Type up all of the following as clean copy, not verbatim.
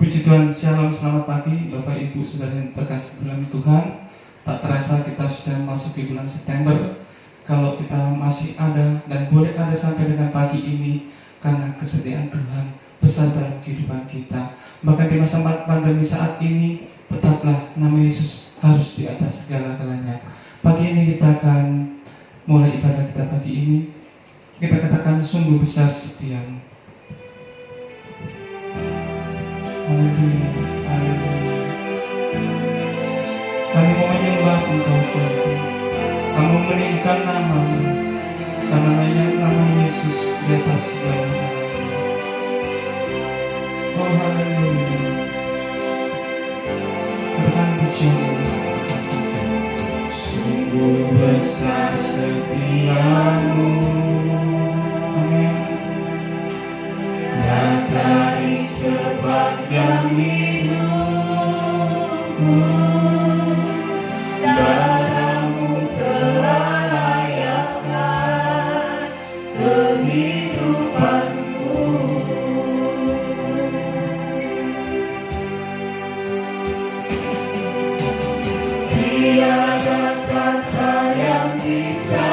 Puji Tuhan, Shalom, selamat pagi Bapak Ibu Saudara yang terkasih dalam Tuhan. Tak terasa kita sudah masuk di bulan September. Kalau kita masih ada dan boleh ada sampai dengan pagi ini, karena kesetiaan Tuhan besar dalam kehidupan kita. Bahkan di masa pandemi saat ini, tetaplah nama Yesus harus di atas segala-galanya. Pagi ini kita akan mulai ibadah kita pagi ini. Kita katakan sungguh besar setiamu. Haleluya, haleluya. Kami mau menyembah Engkau Tuhan. Kami meninggikan nama-Mu, karena nama Yesus di atas segala-galanya. Oh haleluya. Katakan pujian. Sungguh besar setiamu. Amin. Dari sepanjang hidupku, darah-Mu telah layakkan kehidupanku. Tiada kata yang bisa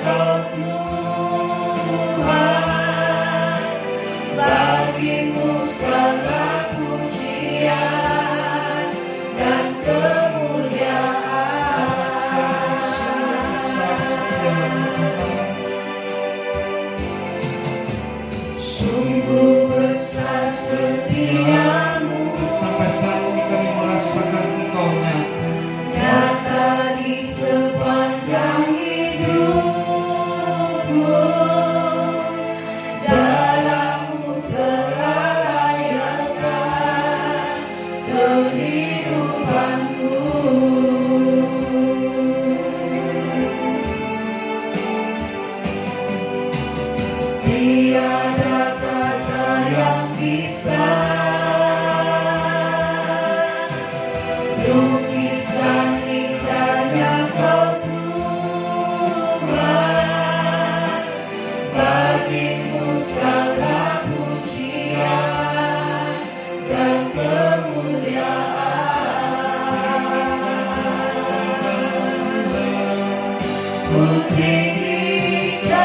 Kau Tuhan, bagi-Mu segala pujian dan kemuliaan. Sungguh besar setiamu. Sampai saat ini kami merasakan Engkau nyata di sepanjang hidupku. Darah-Mu telah layakkan kehidupanku. Tiada kata yang bisa lukiskan indahnya Kau Tuhan, bagi-Mu segala pujian dan kemuliaan. Ku tinggikan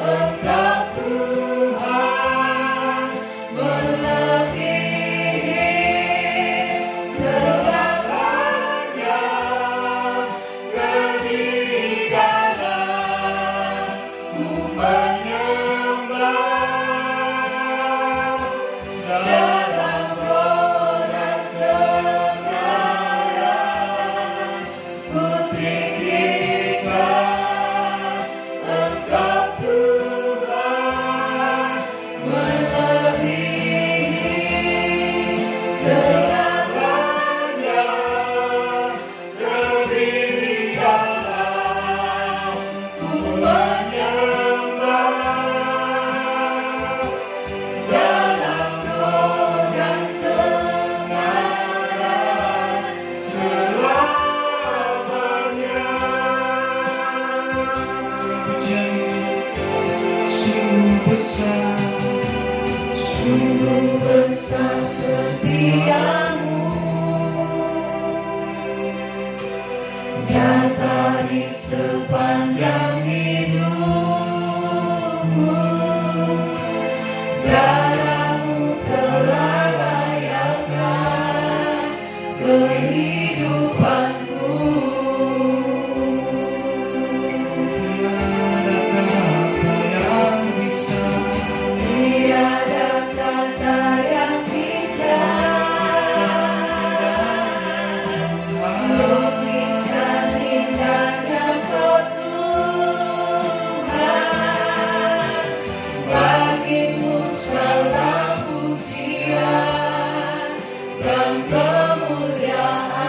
Engkau Tuhan, melebihi segalanya. Ketinggalan ku menyembah dalam roh dan kebenaran. Ku tinggikan Engkau Tuhan, melebihi segalanya. Ketinggalan ku menyembah dalam roh dan kebenaran selamanya. Sungguh besar setiamu, nyata di sepanjang hidupku. Darah-Mu telah layakkan kehidupanku. Tiada kata yang bisa lukiskan indahnya Kau Tuhan, bagi-Mu segala pujian dan kemuliaan.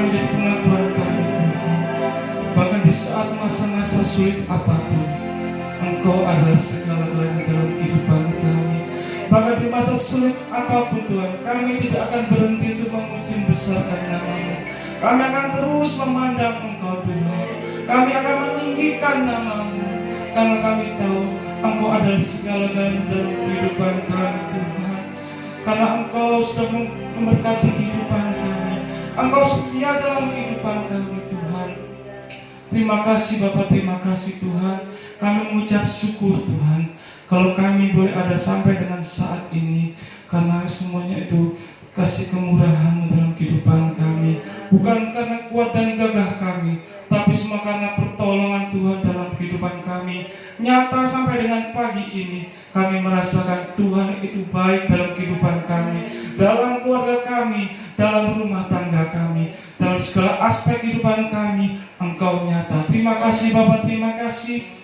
menjadi pengakuan kami Tuhan. Bahkan di saat masa-masa sulit apapun, Engkau adalah segala-galanya dalam kehidupan kami. Bahkan di masa sulit apapun Tuhan, kami tidak akan berhenti untuk memuji besarkan nama-Mu. Kami akan terus memandang Engkau Tuhan. Kami akan meninggikan nama-Mu, karena kami tahu Engkau adalah segala-galanya dalam kehidupan kami Tuhan. Karena Engkau sudah memberkati kehidupan kami, Engkau setia dalam kehidupan kami Tuhan. Terima kasih Bapa, terima kasih Tuhan. Kami mengucap syukur Tuhan, kalau kami boleh ada sampai dengan saat ini, karena semuanya itu kasih kemurahan dalam kehidupan kami. Bukan karena kuat dan gagah kami, tapi semua karena pertolongan Tuhan dalam kehidupan kami. Nyata sampai dengan pagi ini, kami merasakan Tuhan itu baik dalam kehidupan kami, dalam keluarga kami, dalam rumah tangga kami, dalam segala aspek kehidupan kami. Engkau nyata. Terima kasih Bapak, terima kasih.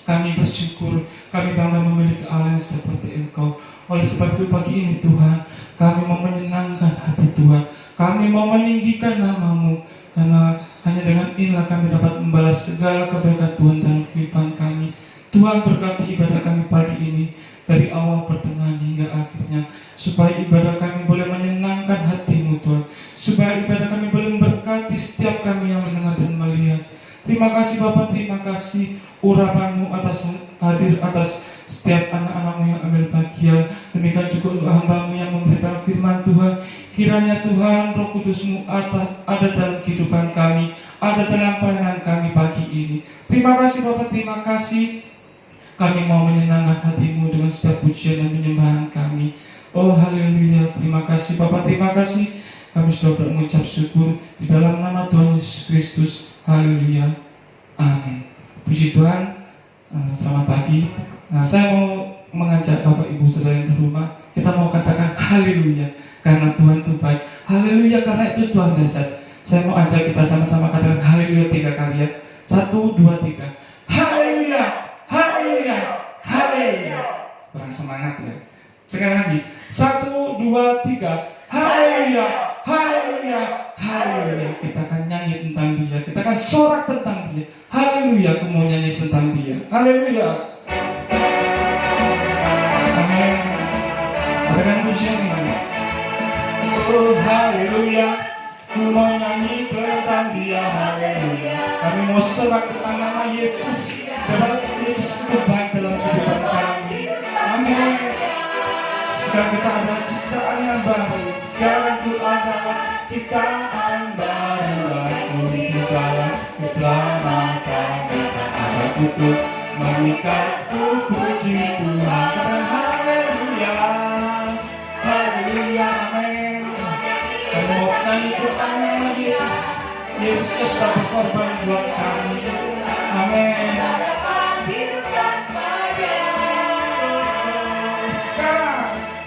Kami bersyukur, kami bangga memiliki Allah yang seperti Engkau. Oleh sebab itu pagi ini Tuhan, kami mau menyenangkan hati Tuhan, kami mau meninggikan nama-Mu, karena hanya dengan inilah kami dapat membalas segala kebaikan Tuhan dalam kehidupan kami. Tuhan berkati ibadah kami pagi ini, dari awal pertengahan hingga akhirnya, supaya ibadah kami boleh menyenangkan hati-Mu Tuhan, supaya ibadah kami boleh memberkati setiap kami yang mendengar dan melihat. Terima kasih Bapak, terima kasih urapan-Mu atas hadir atas setiap anak-anak-Mu yang ambil bagian. Demikian juga untuk hamba-Mu yang memberitakan firman Tuhan. Kiranya Tuhan Roh Kudus-Mu ada dalam kehidupan kami, ada dalam pelayanan kami pagi ini. Terima kasih Bapak, terima kasih. Kami mau menyenangkan hati-Mu dengan setiap pujian dan penyembahan kami. Oh haleluya, terima kasih Bapak, terima kasih. Kami sudah mengucap syukur di dalam nama Tuhan Yesus Kristus. Haleluya, amin. Puji Tuhan. Selamat pagi. Saya mau mengajak Bapak Ibu Saudara yang di rumah, kita mau katakan haleluya, karena Tuhan itu baik. Haleluya, karena itu Tuhan dahsyat. Saya mau ajak kita sama-sama katakan haleluya 3 kali ya. 1, 2, 3. Haleluya, haleluya, haleluya. Kurang semangat ya. Sekali lagi. 1, 2, 3. Haleluya, haleluya, haleluya. Kita akan nyanyi tentang Dia, kita akan sorak tentang Dia. Haleluya, aku mau nyanyi tentang Dia. Haleluya. Amin. Katakan pujian ini. Oh haleluya, aku mau nyanyi tentang Dia. Haleluya. Kami mau sorak tentang nama Yesus. Karena Yesus itu baik dalam kehidupan kami. Amin. Sekarang kita adalah ciptaan yang baru. Sekarang ku adalah ciptaan baru. Aku hidup dalam keselamatan. Tak ada kutuk mengikat ku puji Tuhan. Katakan haleluya, haleluya, amin. Kamu mau nyanyi Tuhan nama Yesus. Yesus sudah berkorban buat kami. Amin.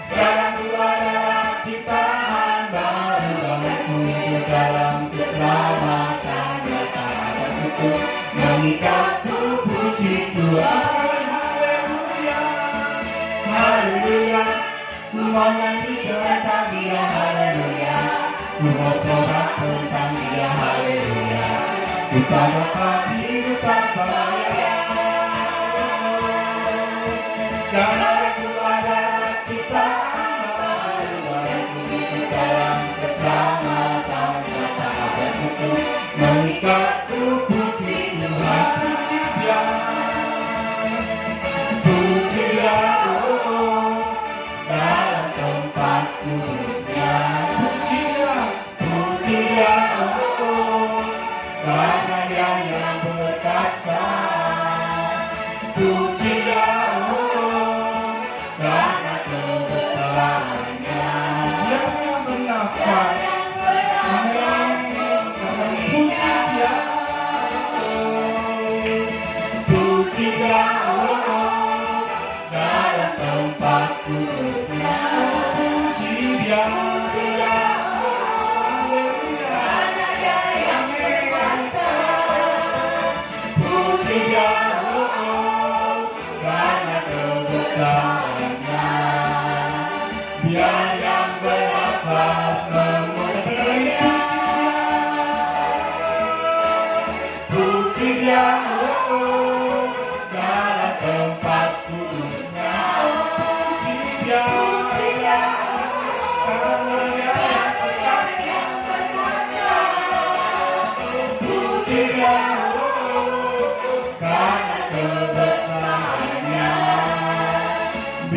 Sekarang ku adalah ciptaan baru. Aku hidup dalam keselamatan. Tak ada kutuk mengikat ku puji Tuhan. Haleluya, haleluya. Ku mau nyanyi tentang Dia. Haleluya. Ku mau sorak tentang Dia. Haleluya. Ku tak dapat hidup tanpa Dia. Sekarang ku adalah ciptaan baru. Aku hidup dalam keselamatan. Tak ada kutuk mengikat ku puji Tuhan. Puji Dia, puji Dia, oh, dalam tempat kudusnya. Puji Dia, puji Dia, oh, karena Dia yang berkasa.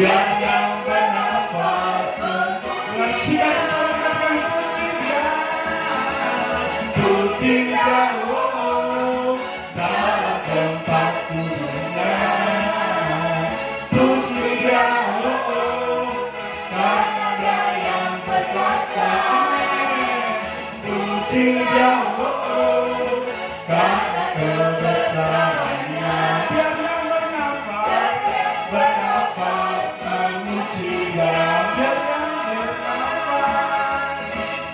biar yang bernafas dengan puji Dia, puji Dia, oh, dalam tempat kudusnya, puji Dia, oh, karena Dia yang berkuasa, puji Dia, oh, karena kebesarannya. Biar yang bernafas memuji Dia,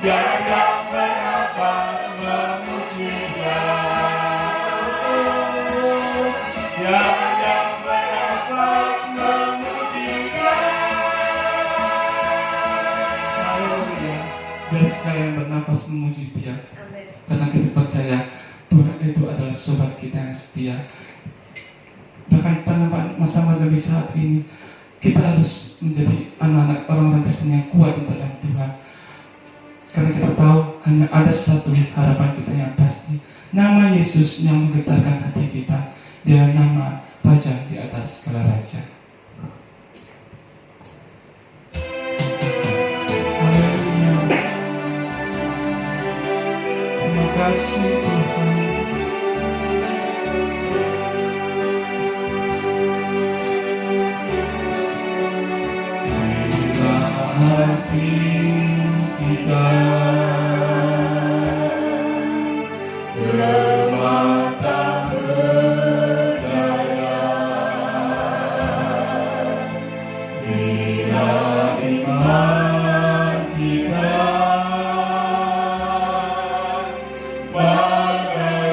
biar yang bernafas memuji Dia, biar yang bernafas memuji Dia. Haleluya. Biar sekalian bernafas memuji Dia. Amin. Karena kita percaya Tuhan itu adalah sobat kita yang setia. Bahkan pada masa pandemi saat ini, kita harus menjadi anak-anak orang-orang Kristen yang kuat di dalam Tuhan. Karena kita tahu hanya ada satu harapan kita yang pasti. Nama Yesus yang menggetarkan hati kita. Dia nama Raja di atas segala raja. Haleluya. Terima kasih Tuhan. Hati kita bermata berdaya, bila iman kita bagai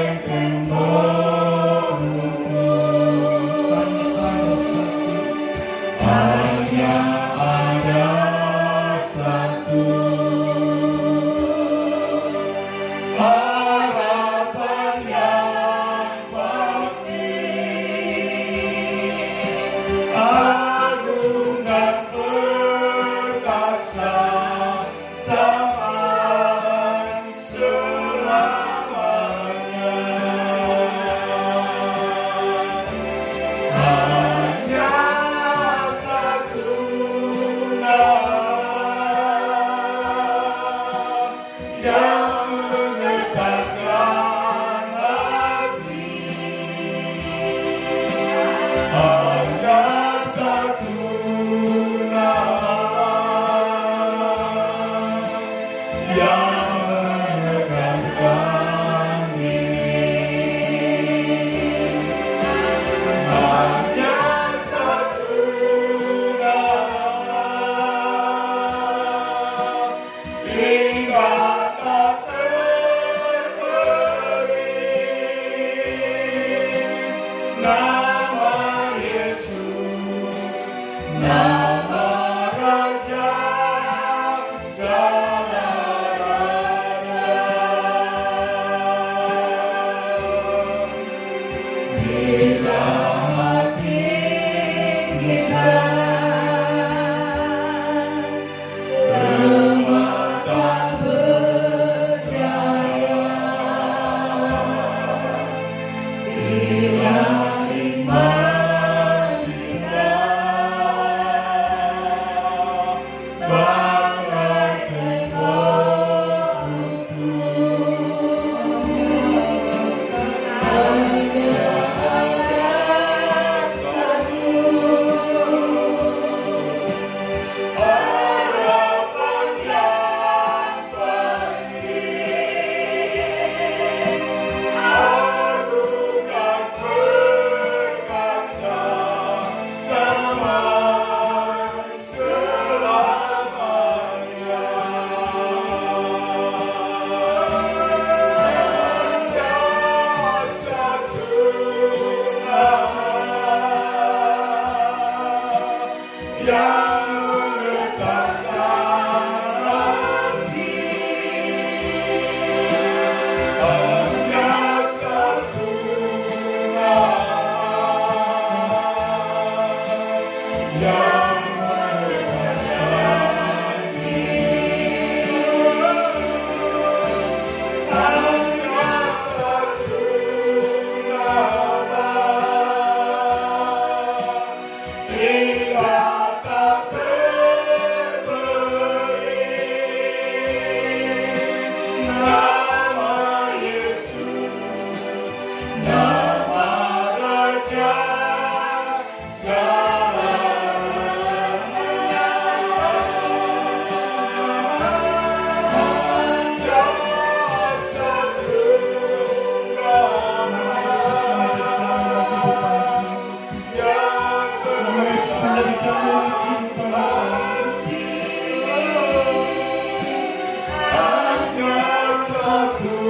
satu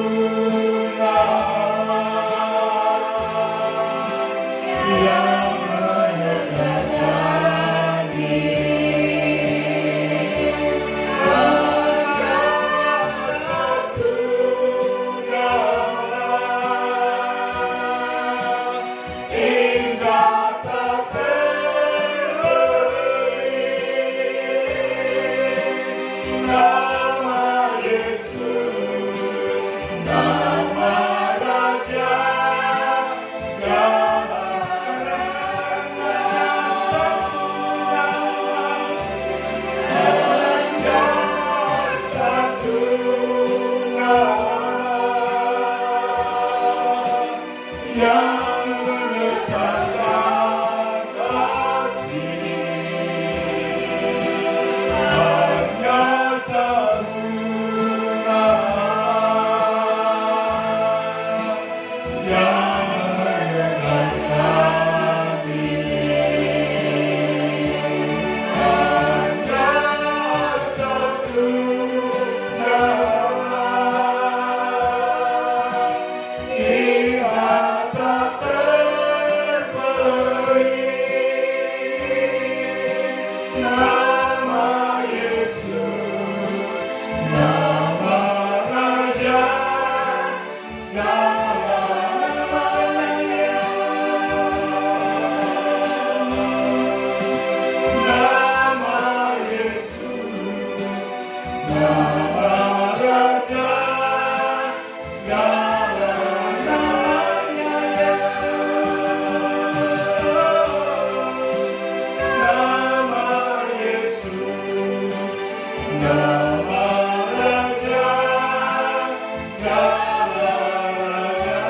nama yang menyatakan diri. Hanya satu nama hingga tak terbeli. Nama Yesus, nama Raja segala raja. Satu nama, hanya satu nama yang menggetarkan hati. Hanya satu nama yang menggetarkan diri. Hanya satu nama hingga tak terbeli. Nama Yesus, nama Raja segala. Nama Yesus, nama Raja segala. Namanya Yesus, nama Yesus, nama Raja segala raja.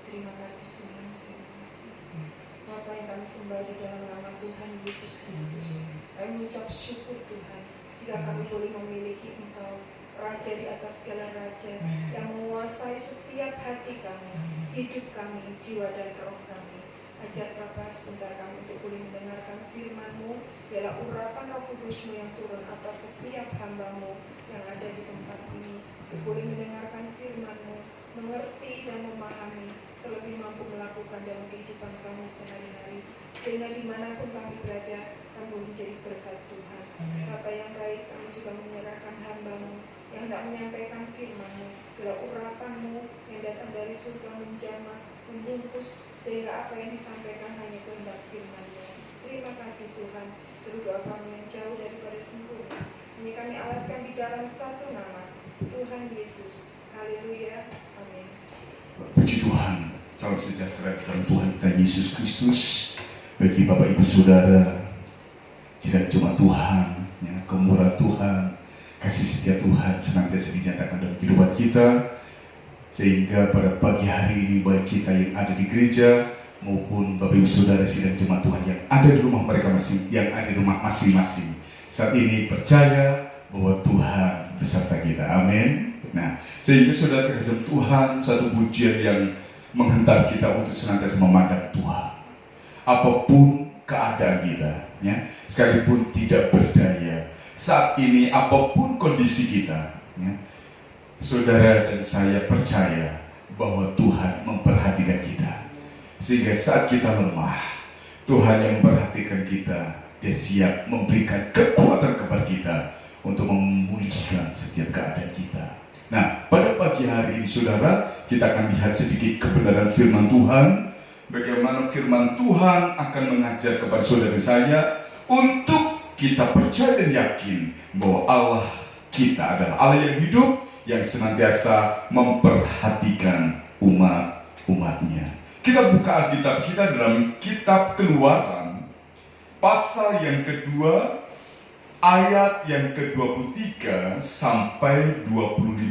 Terima kasih Tuhan, terima kasih. Bapa yang kami sembah di dalam nama Tuhan Yesus Kristus. Kami mengucap syukur Tuhan, jika kami boleh memiliki Engkau, Raja di atas segala raja, yang menguasai setiap hati kami, hidup kami, jiwa dan roh kami. Ajar Bapa sebentar kami untuk boleh mendengarkan firman-Mu, biarlah urapan Roh Kudus-Mu yang turun atas setiap hamba-Mu yang ada di tempat ini, untuk boleh mendengarkan firman-Mu, mengerti dan memahami, terlebih mampu melakukan dalam kehidupan kami sehari-hari, sehingga dimanapun kami berada, kami boleh menjadi berkat Tuhan. Bapa yang baik, kami juga menyerahkan hamba-Mu yang hendak menyampaikan firman-Mu, bila urapan-Mu yang datang dari surga menjamah, membungkus, sehingga apa yang disampaikan hanya kehendak firman-Mu. Terima kasih Tuhan, seluruh doa kami yang jauh daripada sempurna, ini kami alaskan di dalam satu nama, Tuhan Yesus. Haleluya, amin. Puji Tuhan, salam sejahtera dalam Tuhan kita Yesus Kristus. Bagi Bapak Ibu Saudara, sidang jemaat Tuhan, ya, kemurahan Tuhan, kasih setia Tuhan senantiasa dinyatakan dalam kehidupan kita, sehingga pada pagi hari ini baik kita yang ada di gereja maupun Bapak Ibu Saudara sidang jemaat Tuhan yang ada di rumah mereka masing-masing, saat ini percaya bahwa Tuhan beserta kita. Amin. Nah, sehingga saudara kasih Tuhan, satu pujian yang menghentar kita untuk senantiasa memandang Tuhan. Apapun keadaan kita, ya, sekalipun tidak berdaya, saat ini apapun kondisi kita, ya, saudara dan saya percaya bahwa Tuhan memperhatikan kita. Sehingga saat kita lemah, Tuhan yang memperhatikan kita, Dia siap memberikan kekuatan kepada kita untuk memulihkan setiap keadaan kita. Nah, pada pagi hari ini saudara, kita akan lihat sedikit kebenaran firman Tuhan. Bagaimana firman Tuhan akan mengajar kepada saudara dan saya untuk kita percaya dan yakin bahwa Allah kita adalah Allah yang hidup, yang senantiasa memperhatikan umat-umatnya. Kita buka Alkitab kita dalam kitab Keluaran, pasal yang kedua, ayat yang ke-23 sampai 25,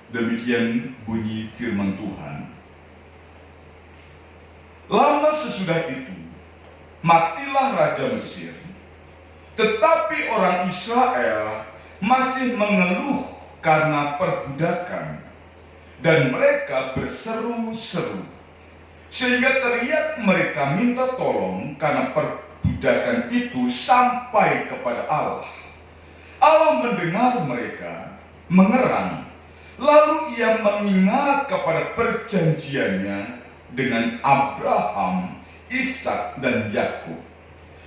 demikian bunyi firman Tuhan. Lama sesudah itu, matilah Raja Mesir, tetapi orang Israel masih mengeluh karena perbudakan. dan mereka berseru-seru. Sehingga teriak mereka minta tolong karena perbudakan itu sampai kepada Allah. Allah mendengar mereka, mengerang, lalu ia mengingat kepada perjanjiannya dengan Abraham, Ishak, dan Yakub.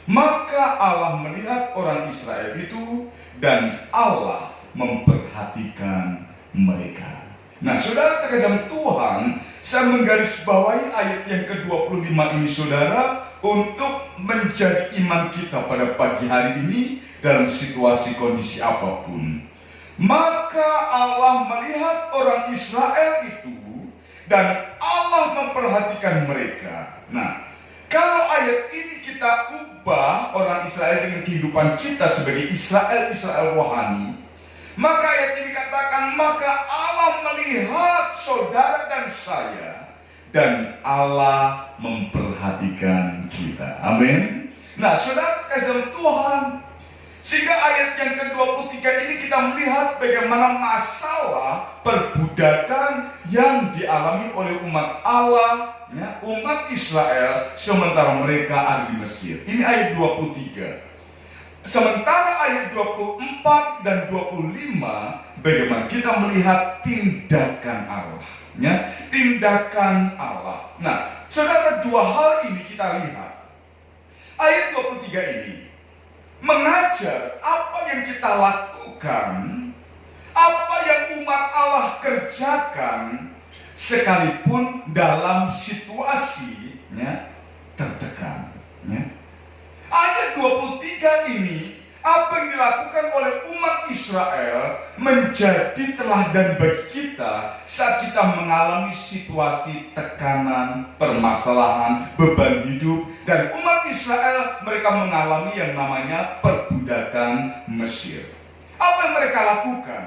Maka Allah melihat orang Israel itu dan Allah memperhatikan mereka. Nah, saudara terkasih Tuhan, saya menggarisbawahi ayat yang ke-25 ini, saudara, untuk menjadi iman kita pada pagi hari ini dalam situasi kondisi apapun. Maka Allah melihat orang Israel itu dan Allah memperhatikan mereka. Nah, kalau ayat ini kita ubah orang Israel dengan kehidupan kita sebagai Israel rohani, maka ayat ini katakan, maka Allah melihat saudara dan saya, dan Allah memperhatikan kita. Amin. Nah, saudara kasih Tuhan, sehingga ayat yang ke-23 ini kita melihat bagaimana masalah perbudakan yang dialami oleh umat Allah, ya, umat Israel, sementara mereka ada di Mesir. Ini ayat 23. Sementara ayat 24 dan 25, bagaimana kita melihat tindakan Allah, ya, tindakan Allah. Nah, saudara, dua hal ini kita lihat. Ayat 23 ini mengajar apa yang kita lakukan, apa yang umat Allah kerjakan, sekalipun dalam situasi, ya, tertekan, ya. Ayat 23 ini, apa yang dilakukan oleh umat Israel menjadi teladan bagi kita saat kita mengalami situasi tekanan, permasalahan, beban hidup. Dan umat Israel, mereka mengalami yang namanya perbudakan Mesir. Apa yang mereka lakukan?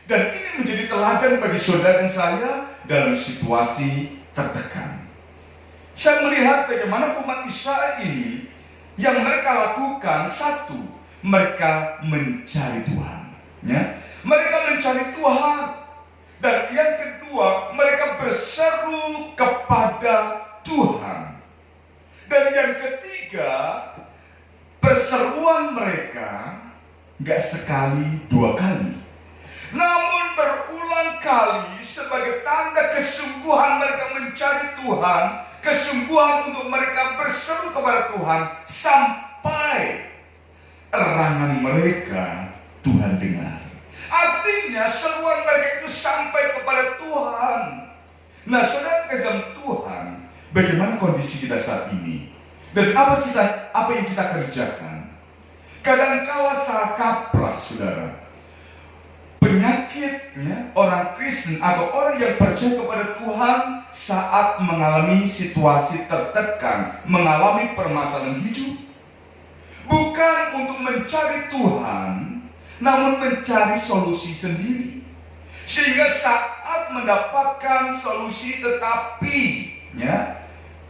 Dan ini menjadi teladan bagi saudara dan saya dalam situasi tertekan. Saya melihat bagaimana umat Israel ini, yang mereka lakukan, satu, mereka mencari Tuhan, ya. Mereka mencari Tuhan. Dan yang kedua, mereka berseru kepada Tuhan. Dan yang ketiga, perseruan mereka gak sekali, dua kali, namun berulang kali sebagai tanda kesungguhan mereka mencari Tuhan, kesungguhan untuk mereka berseru kepada Tuhan, sampai erangan mereka Tuhan dengar. Artinya seruan mereka itu sampai kepada Tuhan. Nah, saudara kasih Tuhan, bagaimana kondisi kita saat ini? Dan apa yang kita kerjakan? Kadangkala salah kaprah, saudara. Penyakitnya orang Kristen atau orang yang percaya kepada Tuhan saat mengalami situasi tertekan, mengalami permasalahan hidup, bukan untuk mencari Tuhan, namun mencari solusi sendiri. Sehingga saat mendapatkan solusi tetapi, ya,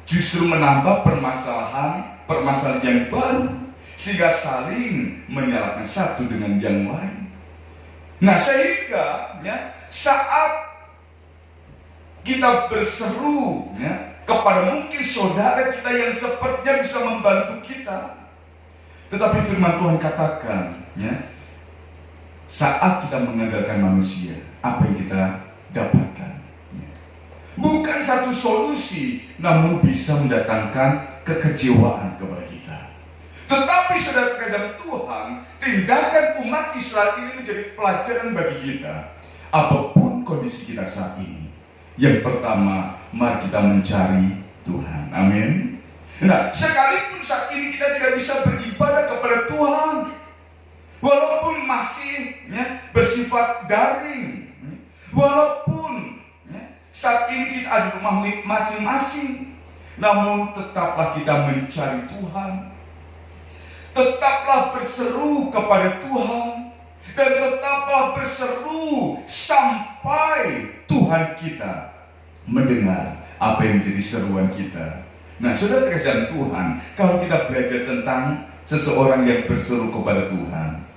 justru menambah permasalahan yang baru, sehingga saling menyalahkan satu dengan yang lain. Nah, sehingga, ya, saat kita berseru, ya, kepada mungkin saudara kita yang sepertinya bisa membantu kita, tetapi firman Tuhan katakan, ya, saat kita mengandalkan manusia, apa yang kita dapatkan, ya, bukan satu solusi, namun bisa mendatangkan kekecewaan kepada kita. Tetapi saudara terkasih Tuhan, tindakan umat Israel ini menjadi pelajaran bagi kita. Apapun kondisi kita saat ini, yang pertama, mari kita mencari Tuhan. Amin. Nah, sekalipun saat ini kita tidak bisa beribadah kepada Tuhan, walaupun masih, ya, bersifat daring, walaupun, ya, saat ini kita ada di rumah masing-masing, namun tetaplah kita mencari Tuhan. Tetaplah berseru kepada Tuhan, dan tetaplah berseru sampai Tuhan kita mendengar apa yang menjadi seruan kita. Nah, saudara terkasih Tuhan, kalau kita belajar tentang seseorang yang berseru kepada Tuhan,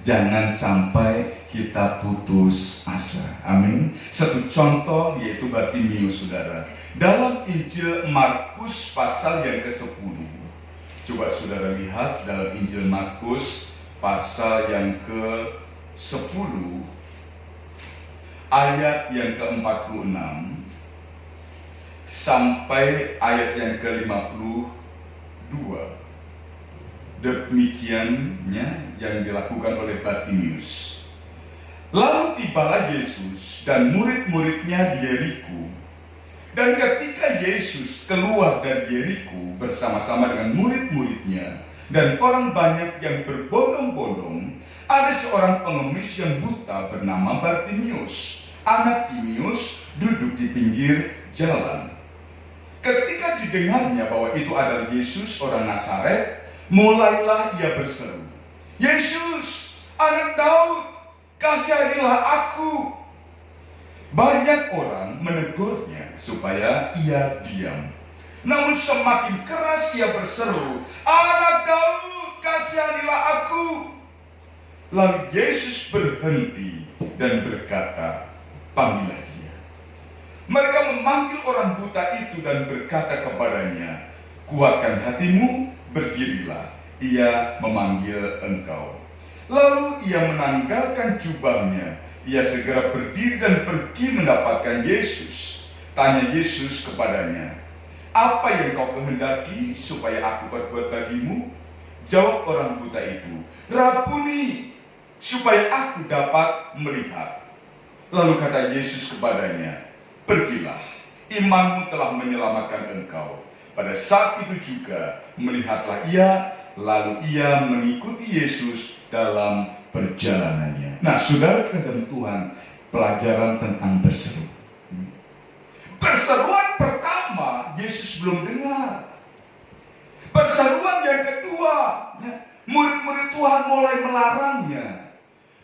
Jangan sampai kita putus asa. Amin. Satu contoh yaitu Bartimius, saudara. Dalam Injil Markus pasal yang ke-10. Coba saudara lihat dalam Injil Markus pasal yang ke-10 ayat yang ke-46 sampai ayat yang ke-52. Demikiannya yang dilakukan oleh Bartimius. Lalu tibalah Yesus dan murid-muridnya di Yeriko. Dan ketika Yesus keluar dari Yeriko bersama-sama dengan murid-muridnya dan orang banyak yang berbondong-bondong, ada seorang pengemis yang buta bernama Bartimius, anak Timius, duduk di pinggir jalan. Ketika didengarnya bahwa itu adalah Yesus orang Nazaret, mulailah ia berseru, "Yesus, anak Daud, kasihanilah aku." Banyak orang menegurnya supaya ia diam. Namun semakin keras ia berseru, "Anak Daud, kasihanilah aku." Lalu Yesus berhenti dan berkata, "Panggillah dia." Mereka memanggil orang buta itu dan berkata kepadanya, "Kuatkan hatimu, berdirilah, ia memanggil engkau." Lalu ia menanggalkan jubahnya, ia segera berdiri dan pergi mendapatkan Yesus. Tanya Yesus kepadanya, "Apa yang kau kehendaki supaya aku perbuat bagimu?" Jawab orang buta itu, "Rabuni, supaya aku dapat melihat." Lalu kata Yesus kepadanya, "Pergilah, imanmu telah menyelamatkan engkau." Pada saat itu juga melihatlah ia, lalu ia mengikuti Yesus dalam perjalanannya. Nah, saudara kasih Tuhan, pelajaran tentang berseru. Perseruan pertama Yesus belum dengar. Perseruan yang kedua, murid-murid Tuhan mulai melarangnya,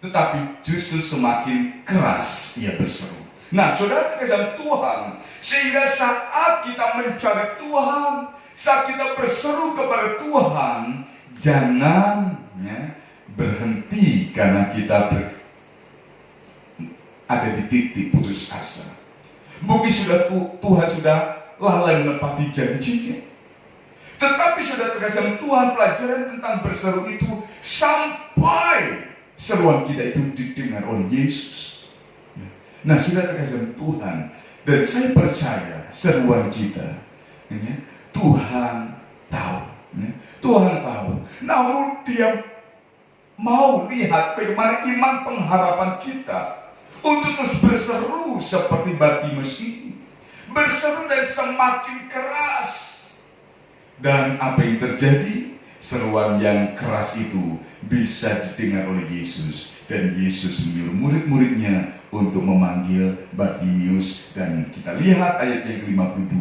tetapi justru semakin keras ia berseru. Nah, saudara kasih Tuhan, sehingga saat kita mencari Tuhan, saat kita berseru kepada Tuhan, jangan berhenti karena kita ada di titik putus asa. Mungkin Tuhan sudah lalai menepati janjinya. Tetapi saudara terkasih Tuhan, pelajaran tentang berseru itu sampai seruan kita itu didengar oleh Yesus. Nah, saudara terkasih Tuhan, dan saya percaya seruan kita, Tuhan tahu. Tuhan tahu. Namun Dia mau lihat bagaimana iman pengharapan kita untuk terus berseru seperti Bartimius ini. Berseru dan semakin keras. Dan apa yang terjadi? Seruan yang keras itu bisa didengar oleh Yesus. Dan Yesus menyuruh murid-muridnya untuk memanggil Bartimius. Dan kita lihat ayat yang ke-52,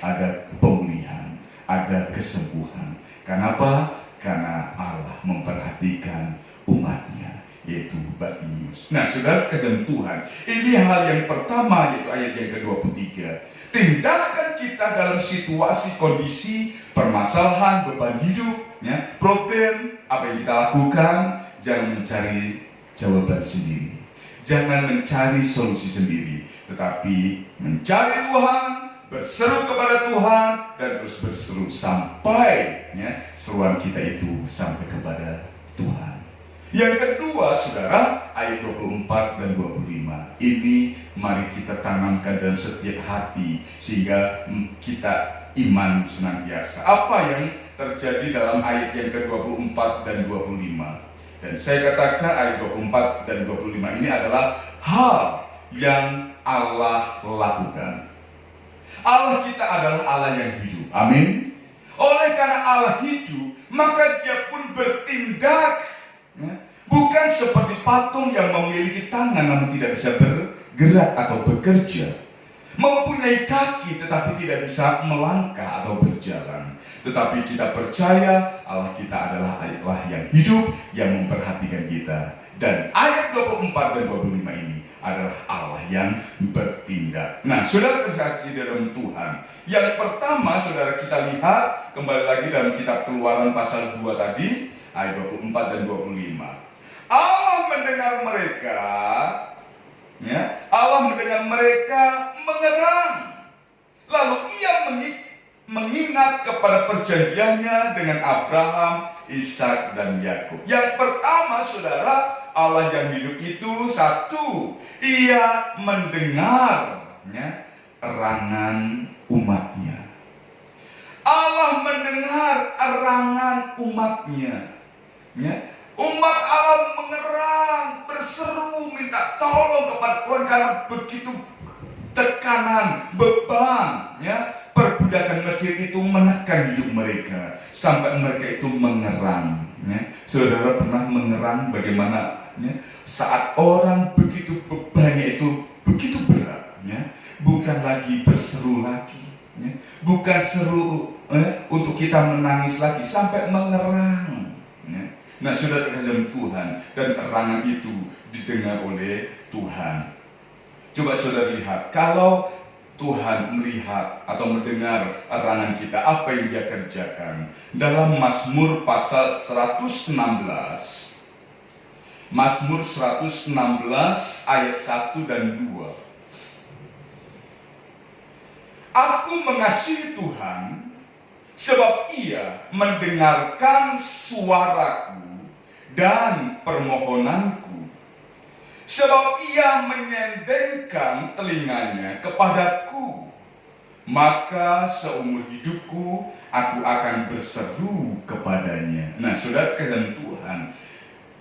ada pemulihan, ada kesembuhan. Kenapa? Karena Allah memperhatikan umatnya, yaitu Bartimius. Nah, saudara kasih Tuhan, ini hal yang pertama, yaitu ayat yang ke-23. Tindakan kita dalam situasi, kondisi, permasalahan, beban hidup, problem, apa yang kita lakukan, jangan mencari jawaban sendiri, jangan mencari solusi sendiri, tetapi mencari Tuhan, berseru kepada Tuhan, dan terus berseru sampai seruan kita itu sampai kepada Tuhan. Yang kedua, saudara, ayat 24 dan 25. Ini mari kita tanamkan dalam setiap hati sehingga kita imani senantiasa. Apa yang terjadi dalam ayat yang ke-24 dan 25? Dan saya katakan ayat 24 dan 25 ini adalah hal yang Allah lakukan. Allah kita adalah Allah yang hidup. Amin. Oleh karena Allah hidup, maka Dia pun bertindak. Bukan seperti patung yang memiliki tangan namun tidak bisa bergerak atau bekerja, mempunyai kaki tetapi tidak bisa melangkah atau berjalan. Tetapi kita percaya Allah kita adalah Allah yang hidup, yang memperhatikan kita. Dan ayat 24 dan 25 ini adalah Allah yang bertindak. Nah, saudara tersaksi dalam Tuhan. Yang pertama, saudara, kita lihat kembali lagi dalam kitab Keluaran pasal 2 tadi, ayat 24 dan 25. Allah mendengar mereka, ya, Allah mendengar mereka mengerang. Lalu ia mengingat kepada perjanjiannya dengan Abraham, Ishak dan Yakub. Yang pertama, saudara, Allah yang hidup itu satu, ia mendengar, ya, erangan umatnya. Allah mendengar erangan umatnya, ya. Umat Allah mengerang, berseru, minta tolong kepada Tuhan karena begitu tekanan, beban, ya, perbudakan Mesir itu menekan hidup mereka sampai mereka itu mengerang, ya. Saudara pernah mengerang bagaimana, ya, saat orang begitu bebannya itu begitu berat, ya, bukan lagi berseru lagi, ya, bukan seru, untuk kita menangis lagi sampai mengerang, ya. Nah, sudah terkasih Tuhan, dan erangan itu didengar oleh Tuhan. Coba saudara lihat, kalau Tuhan melihat atau mendengar erangan kita, apa yang Dia kerjakan? Dalam Mazmur pasal 116, Mazmur 116 ayat 1 dan 2. Aku mengasihi Tuhan, sebab Ia mendengarkan suaraku dan permohonanku. Sebab Ia menyendengkan telinganya kepadaku, maka seumur hidupku aku akan berseru kepadanya. Nah, saudara kekasihan Tuhan,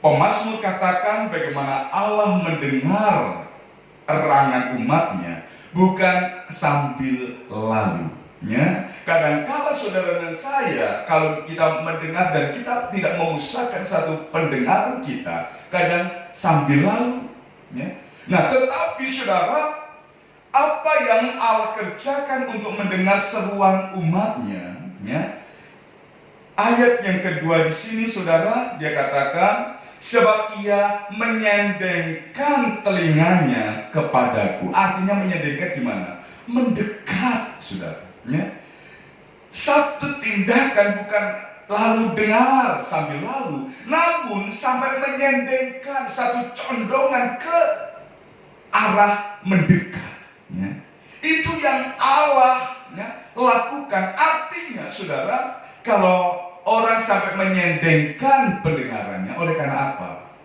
pemazmur katakan bagaimana Allah mendengar erangan umatnya, bukan sambil lalu. Ya, kadang-kala saudara dan saya, kalau kita mendengar dan kita tidak mengusahakan satu pendengaran kita, kadang sambil lalu, ya. Nah, tetapi saudara, apa yang Allah kerjakan untuk mendengar seruan umatnya, ya? Ayat yang kedua di sini, saudara, dia katakan, sebab Ia menyendengkan telinganya kepadaku. Artinya menyendengkan gimana? Mendekat, saudara. Ya. Satu tindakan bukan lalu dengar sambil lalu, namun sampai menyendengkan, satu condongan ke arah mendekat, ya. Itu yang Allah, ya, lakukan. Artinya saudara, kalau orang sampai menyendengkan pendengarannya, oleh karena apa?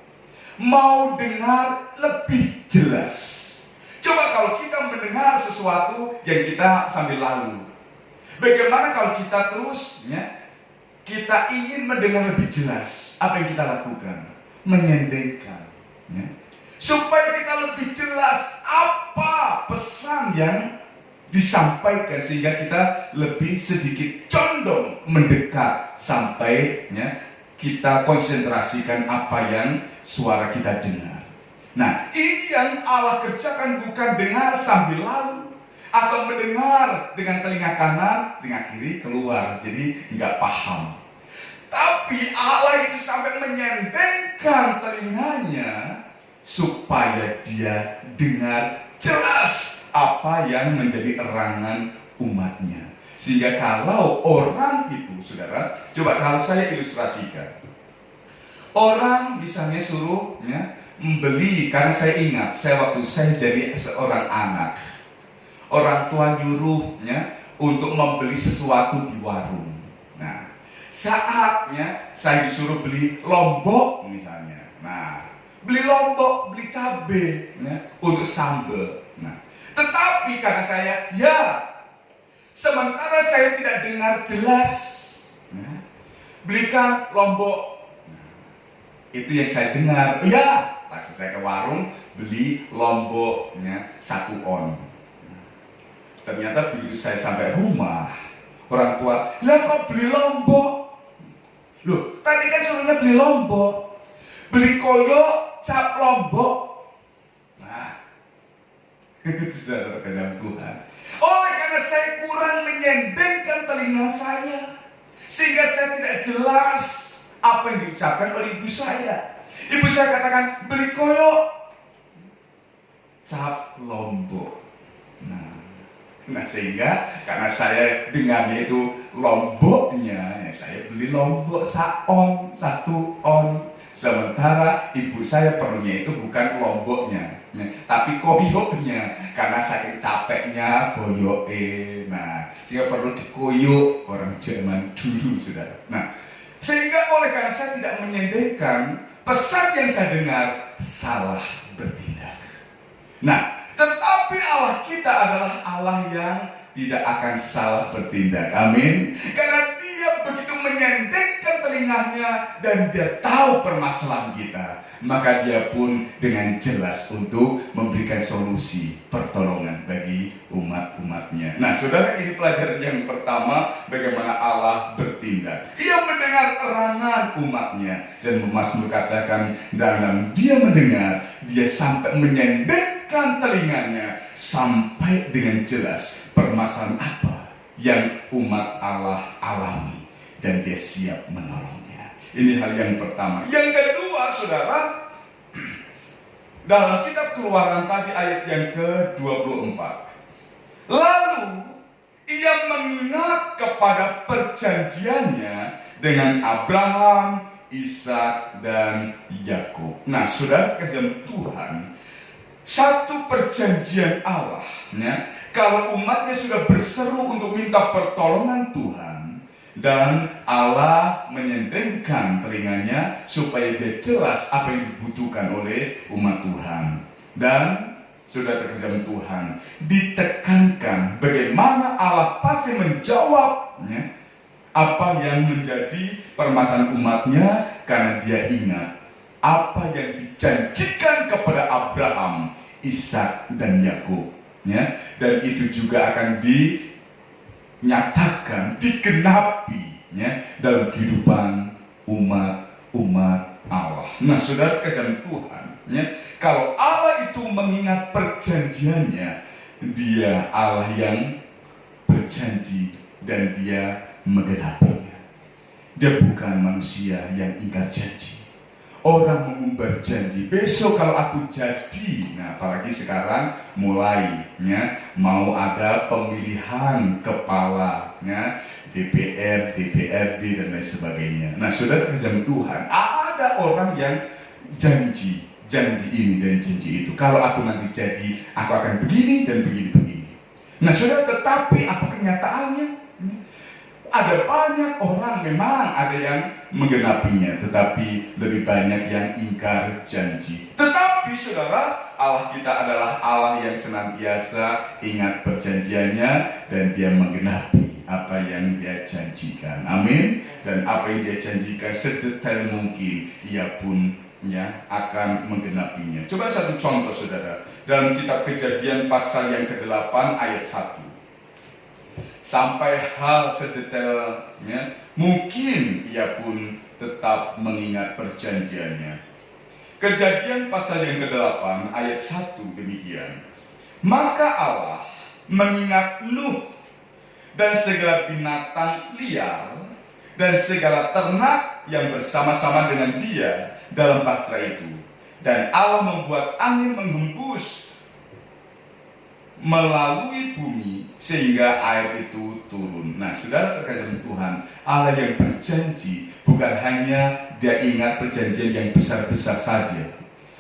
Mau dengar lebih jelas. Coba kalau kita mendengar sesuatu yang kita sambil lalu, bagaimana kalau kita terus, ya, kita ingin mendengar lebih jelas? Apa yang kita lakukan? Menyendengkan, ya, supaya kita lebih jelas apa pesan yang disampaikan, sehingga kita lebih sedikit condong mendekat sampai, ya, kita konsentrasikan apa yang suara kita dengar. Nah, ini yang Allah kerjakan, bukan dengar sambil lalu atau mendengar dengan telinga kanan, telinga kiri keluar, jadi nggak paham. Tapi Allah itu sampai menyendengkan telinganya supaya Dia dengar jelas apa yang menjadi erangan umatnya. Sehingga kalau orang itu, saudara, coba kalau saya ilustrasikan, orang misalnya suruh, ya, membeli, karena saya ingat, waktu saya jadi seorang anak, orang tua nyuruhnya untuk membeli sesuatu di warung. Nah, saatnya saya disuruh beli lombok misalnya. Nah, beli lombok, beli cabai, ya, untuk sambal. Nah, tetapi karena saya, ya, sementara saya tidak dengar jelas, ya, belikan lombok. Nah, itu yang saya dengar. Ya, langsung saya ke warung beli lomboknya 1 on. Ternyata begitu saya sampai rumah, orang tua, lah kok beli lombok? Loh, tadi kan suruhnya beli lombok. Beli koyo, cap lombok. Nah, sudah terkejam Tuhan. Oleh karena saya kurang menyendengkan telinga saya, sehingga saya tidak jelas apa yang diucapkan oleh ibu saya. Ibu saya katakan, beli koyo, cap lombok. Nah, Nah, sehingga karena saya dengarnya itu lomboknya, ya saya beli lombok saon, 1 on. Sementara ibu saya perlunya itu bukan lomboknya, ya, tapi koyoknya, karena saking capeknya boyoke. Nah, sehingga perlu dikoyok orang zaman dulu, saudara. Nah, sehingga oleh karena saya tidak menyendirikan pesan yang saya dengar, salah bertindak. Nah, tetapi Allah kita adalah Allah yang tidak akan salah bertindak. Amin. Karena dia begitu menyendekkan telinganya dan dia tahu permasalahan kita, maka dia pun dengan jelas untuk memberikan solusi pertolongan bagi umat-umatnya. Nah, saudara, ini pelajaran yang pertama, bagaimana Allah bertindak. Dia mendengar erangan umatnya, dan Mazmur katakan dalam dia mendengar, dia sampai menyendekkan telinganya sampai dengan jelas permasalahan apa yang umat Allah alami, dan dia siap menolongnya. Ini hal yang pertama. Yang kedua, saudara, dalam kitab Keluaran tadi ayat yang ke-24, lalu ia mengingat kepada perjanjiannya dengan Abraham, Ishak, dan Yakub. Nah, saudara kasih Tuhan, satu perjanjian Allah, ya, kalau umatnya sudah berseru untuk minta pertolongan Tuhan, dan Allah menyendengkan telinganya supaya dia jelas apa yang dibutuhkan oleh umat Tuhan. Dan sudah terkasih Tuhan, ditekankan bagaimana Allah pasti menjawabnya apa yang menjadi permasalahan umatnya, karena dia ingat apa yang dijanjikan kepada Abraham, Ishak, dan Yakub, ya, dan itu juga akan dinyatakan, digenapi, ya, dalam kehidupan umat Allah. Nah, saudara kasih Tuhan, ya, kalau Allah itu mengingat perjanjiannya, dia Allah yang berjanji dan dia menggenapinya. Dia bukan manusia yang ingkar janji. Orang mengumbar janji, besok kalau aku jadi, nah apalagi sekarang mulainya mau ada pemilihan kepalanya DPR, DPRD, dan lain sebagainya. Nah, saudara kasih Tuhan, ada orang yang janji ini dan janji itu. Kalau aku nanti jadi, aku akan begini dan begini. Nah, saudara, tetapi apa kenyataannya? Ada banyak orang, memang ada yang menggenapinya, tetapi lebih banyak yang ingkar janji. Tetapi saudara, Allah kita adalah Allah yang senantiasa ingat perjanjiannya, dan dia menggenapi apa yang dia janjikan. Amin. Dan apa yang dia janjikan sedetail mungkin, ia pun akan menggenapinya. Coba satu contoh, saudara, dalam kitab Kejadian pasal yang ke-8 ayat 1. Sampai hal sedetailnya mungkin ia pun tetap mengingat perjanjiannya. Kejadian pasal yang ke-8 ayat 1 demikian. Maka Allah mengingat Nuh dan segala binatang liar dan segala ternak yang bersama-sama dengan dia dalam bahtera itu. Dan Allah membuat angin menghembus melalui bumi sehingga air itu turun. Nah, saudara terkasih Tuhan, Allah yang berjanji bukan hanya dia ingat perjanjian yang besar-besar saja,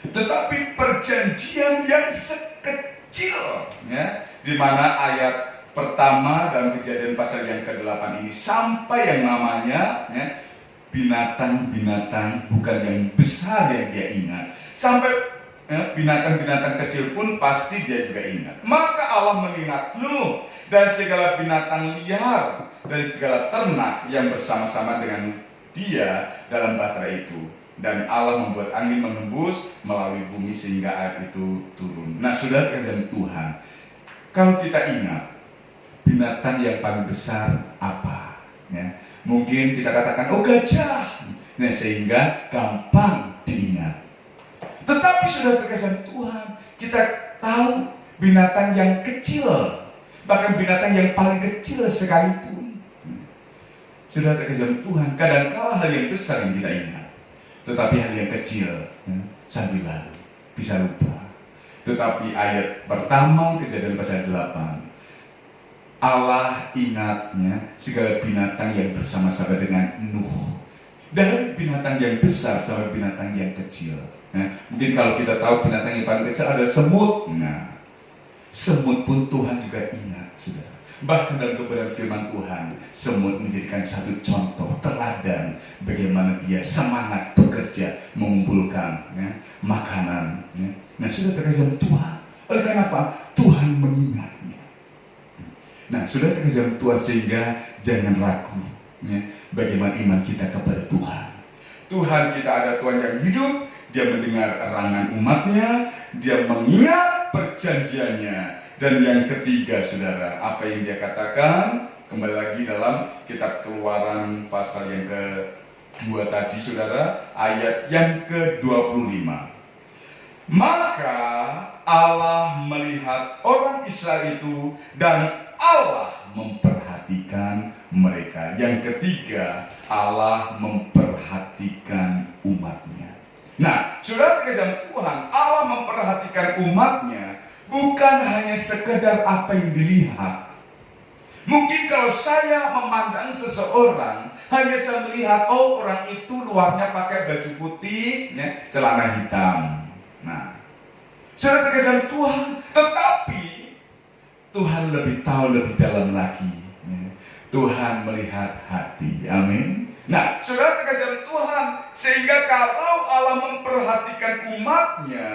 tetapi perjanjian yang sekecil, ya, di mana ayat pertama dalam Kejadian pasal yang ke-8 ini sampai yang namanya, ya, binatang-binatang bukan yang besar yang dia ingat, sampai binatang-binatang kecil pun pasti dia juga ingat. Maka Allah mengingat Nuh dan segala binatang liar dan segala ternak yang bersama-sama dengan dia dalam bahtera itu. Dan Allah membuat angin menghembus melalui bumi sehingga air itu turun. Nah, saudara kasih Tuhan, kalau kita ingat binatang yang paling besar apa, ya, mungkin kita katakan, oh gajah, nah, sehingga gampang diingat. Tetapi sudah terkesan Tuhan, kita tahu binatang yang kecil, bahkan binatang yang paling kecil sekalipun, sudah terkesan Tuhan, kadang-kala hal yang besar yang kita ingat, tetapi hal yang kecil, ya, sambil lalu, bisa lupa. Tetapi ayat pertama Kejadian pasal 8, Allah ingatnya segala binatang yang bersama-sama dengan Nuh. Dari binatang yang besar sampai binatang yang kecil. Nah, mungkin kalau kita tahu binatang yang paling kecil ada semut. Nah, semut pun Tuhan juga ingat, saudara. Bahkan dalam kebenaran firman Tuhan, semut menjadikan satu contoh teladan bagaimana dia semangat bekerja mengumpulkan makanan. Nah, sudah terkasih Tuhan. Oleh karena apa? Tuhan mengingatnya. Nah, sudah terkasih Tuhan, sehingga jangan ragu bagaimana iman kita kepada Tuhan. Tuhan kita ada Tuhan yang hidup, dia mendengar erangan umatnya, dia mengingat perjanjiannya. Dan yang ketiga, saudara, apa yang dia katakan? Kembali lagi dalam kitab Keluaran pasal yang kedua tadi, saudara, ayat yang ke-25. Maka Allah melihat orang Israel itu dan Allah memperhatikan mereka. Yang ketiga, Allah memperhatikan umatnya. Nah, saudara terkasih Tuhan, Allah memperhatikan umatnya bukan hanya sekedar apa yang dilihat. Mungkin kalau saya memandang seseorang, hanya saya melihat, oh orang itu luarnya pakai baju putih, celana hitam. Nah, saudara terkasih Tuhan, tetapi Tuhan lebih tahu lebih dalam lagi. Tuhan melihat hati. Amin. Nah, saudara terkasih Tuhan, sehingga kalau Allah memperhatikan umatnya,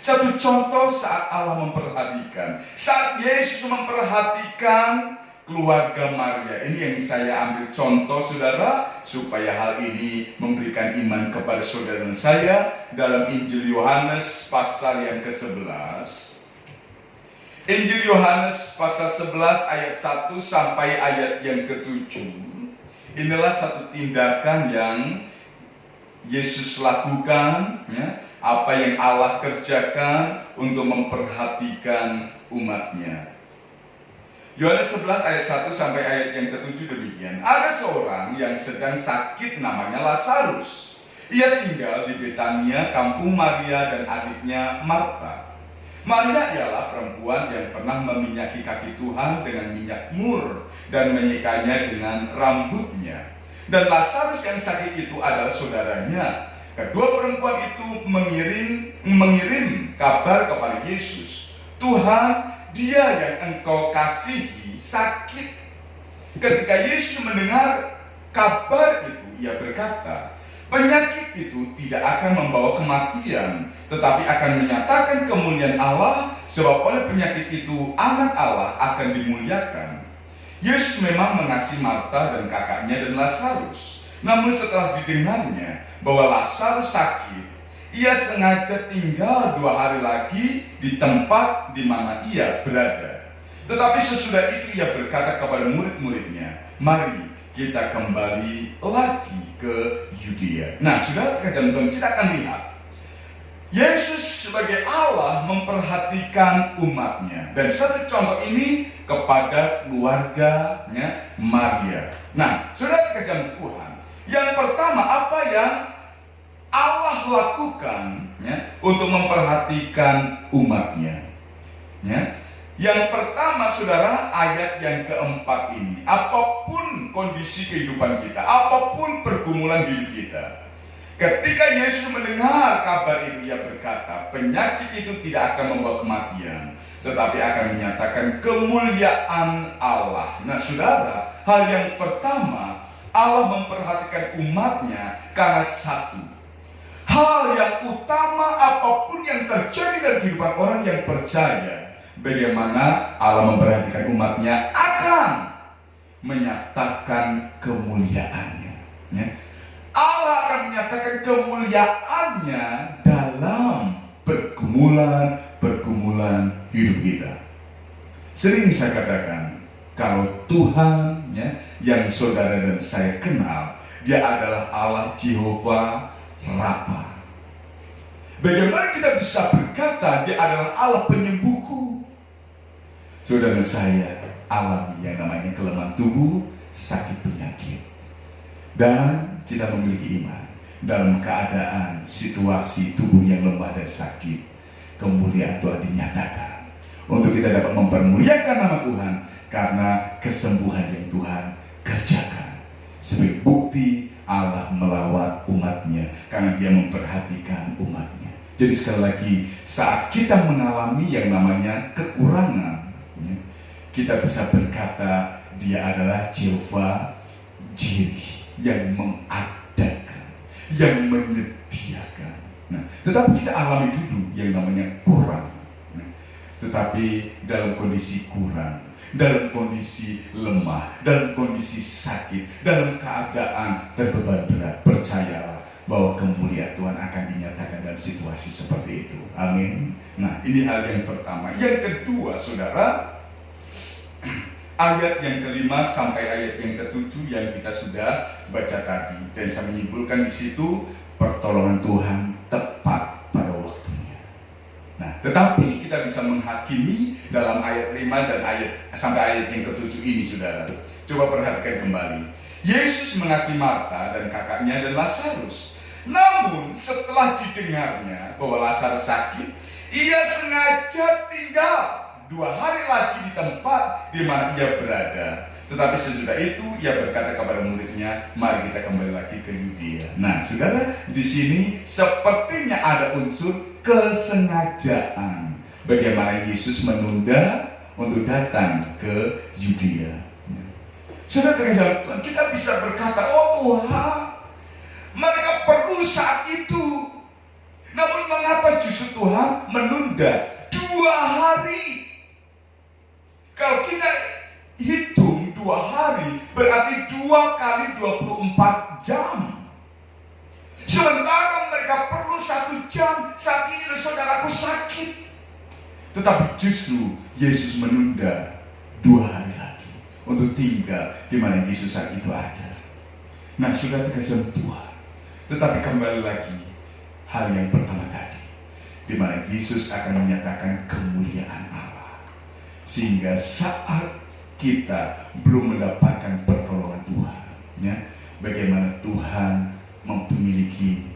satu contoh saat Allah memperhatikan, saat Yesus memperhatikan keluarga Maria. Ini yang saya ambil contoh, saudara, supaya hal ini memberikan iman kepada saudara dan saya. Dalam Injil Yohanes pasal yang ke-11, Injil Yohanes pasal 11 ayat 1 sampai ayat yang ke-7. Inilah satu tindakan yang Yesus lakukan, apa yang Allah kerjakan untuk memperhatikan umatnya. Yohanes 11 ayat 1 sampai ayat yang ke-7 demikian. Ada seorang yang sedang sakit, namanya Lazarus. Ia tinggal di Betania, kampung Maria dan adiknya Marta. Maria ialah perempuan yang pernah meminyaki kaki Tuhan dengan minyak mur dan menyikanya dengan rambutnya. Dan Lazarus yang sakit itu adalah saudaranya. Kedua perempuan itu mengirim kabar kepada Yesus. Tuhan, dia yang engkau kasihi sakit. Ketika Yesus mendengar kabar itu, ia berkata, penyakit itu tidak akan membawa kematian, tetapi akan menyatakan kemuliaan Allah, sebab oleh penyakit itu anak Allah akan dimuliakan. Yesus memang mengasihi Marta dan kakaknya dan Lazarus. Namun setelah didengarnya bahwa Lazarus sakit, ia sengaja tinggal 2 hari lagi di tempat di mana ia berada. Tetapi sesudah itu ia berkata kepada murid-muridnya, mari kita kembali lagi ke Yudea. Nah, saudara terkasih Tuhan, kita akan lihat Yesus sebagai Allah memperhatikan umatnya. Dan satu contoh ini kepada keluarganya Maria. Nah, saudara terkasih Tuhan, yang pertama apa yang Allah lakukan untuk memperhatikan umatnya? Yang pertama, saudara, ayat yang keempat ini, apapun kondisi kehidupan kita, apapun pergumulan hidup kita, ketika Yesus mendengar kabar itu, ia berkata, penyakit itu tidak akan membawa kematian, tetapi akan menyatakan kemuliaan Allah. Nah, saudara, hal yang pertama, Allah memperhatikan umatnya karena satu, hal yang utama apapun yang terjadi dalam kehidupan orang yang percaya, bagaimana Allah memperhatikan umatnya akan menyatakan kemuliaannya. Allah akan menyatakan kemuliaannya dalam pergumulan hidup kita. Sering saya katakan, kalau Tuhan yang saudara dan saya kenal, dia adalah Allah Jehovah Rafa. Bagaimana kita bisa berkata dia adalah Allah penyembuhku? Saudara saya alami yang namanya kelemahan tubuh, sakit penyakit. Dan kita memiliki iman dalam keadaan situasi tubuh yang lemah dan sakit, kemuliaan Tuhan dinyatakan. untuk kita dapat mempermuliakan nama Tuhan karena kesembuhan yang Tuhan kerjakan. Sebagai bukti Allah melawat umatnya karena dia memperhatikan umatnya. Jadi sekali lagi, saat kita mengalami yang namanya kekurangan, kita bisa berkata dia adalah Jehovah Jireh yang mengadakan, yang menyediakan. Nah, tetapi kita alami dulu yang namanya kurang. Tetapi dalam kondisi kurang, dalam kondisi lemah, dalam kondisi sakit, dalam keadaan terbeban berat, percayalah bahwa kemuliaan Tuhan akan dinyatakan dalam situasi seperti itu. Amin. Nah, ini hal yang pertama. Yang kedua, saudara, ayat yang kelima sampai ayat yang ketujuh yang kita sudah baca tadi, dan saya menyimpulkan di situ pertolongan Tuhan tepat pada waktunya. Nah, tetapi kita bisa menghakimi dalam ayat 5 dan ayat sampai ayat yang ketujuh ini, saudara. Coba perhatikan kembali. Yesus mengasihi Marta dan kakaknya dan Lazarus. Namun setelah didengarnya bahwa Lazarus sakit, ia sengaja tinggal 2 hari lagi di tempat di mana ia berada. Tetapi sesudah itu ia berkata kepada muridnya, mari kita kembali lagi ke Yudea. Nah, saudara, di sini sepertinya ada unsur kesengajaan. Bagaimana Yesus menunda untuk datang ke Yudea. Saudara kekasih Tuhan, kita bisa berkata, oh Tuhan, mereka perlu saat itu. Namun mengapa justru Tuhan menunda 2 hari? Kalau kita hitung 2 hari, berarti 2 kali 24 jam. Sementara mereka perlu 1 jam. Saat ini saudaraku sakit. Tetapi justru Yesus menunda 2 hari lagi untuk tinggal di mana Yesus saat itu ada. Nah, sudah terkesan Tuhan. Tetapi kembali lagi hal yang pertama tadi, di mana Yesus akan menyatakan kemuliaan Allah. Sehingga saat kita belum mendapatkan pertolongan Tuhan, ya, bagaimana Tuhan memiliki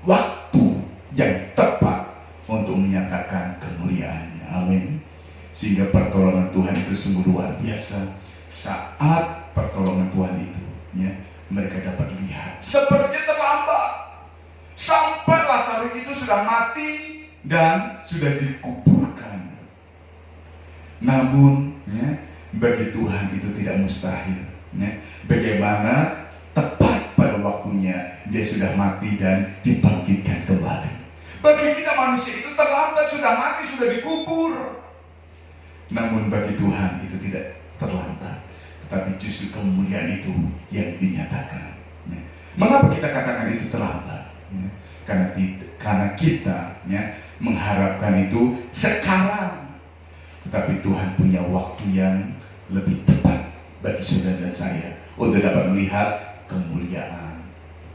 waktu yang tepat untuk menyatakan kemuliaannya. Amin. Sehingga pertolongan Tuhan itu sungguh luar biasa. Saat pertolongan Tuhan itu, ya, mereka dapat lihat sepertinya terlambat sampai Lazarus itu sudah mati dan sudah dikuburkan. Namun, ya, bagi Tuhan itu tidak mustahil. Ya. Bagaimana tepat pada waktunya dia sudah mati dan dibangkitkan kembali. Bagi kita manusia itu terlambat, sudah mati, sudah dikubur. Namun bagi Tuhan itu tidak terlambat, tetapi justru kemuliaan itu yang dinyatakan. Ya. Mengapa kita katakan itu terlambat? Ya. Karena kita, ya, mengharapkan itu sekarang. Tetapi Tuhan punya waktu yang lebih tepat bagi saudara dan saya untuk dapat melihat kemuliaan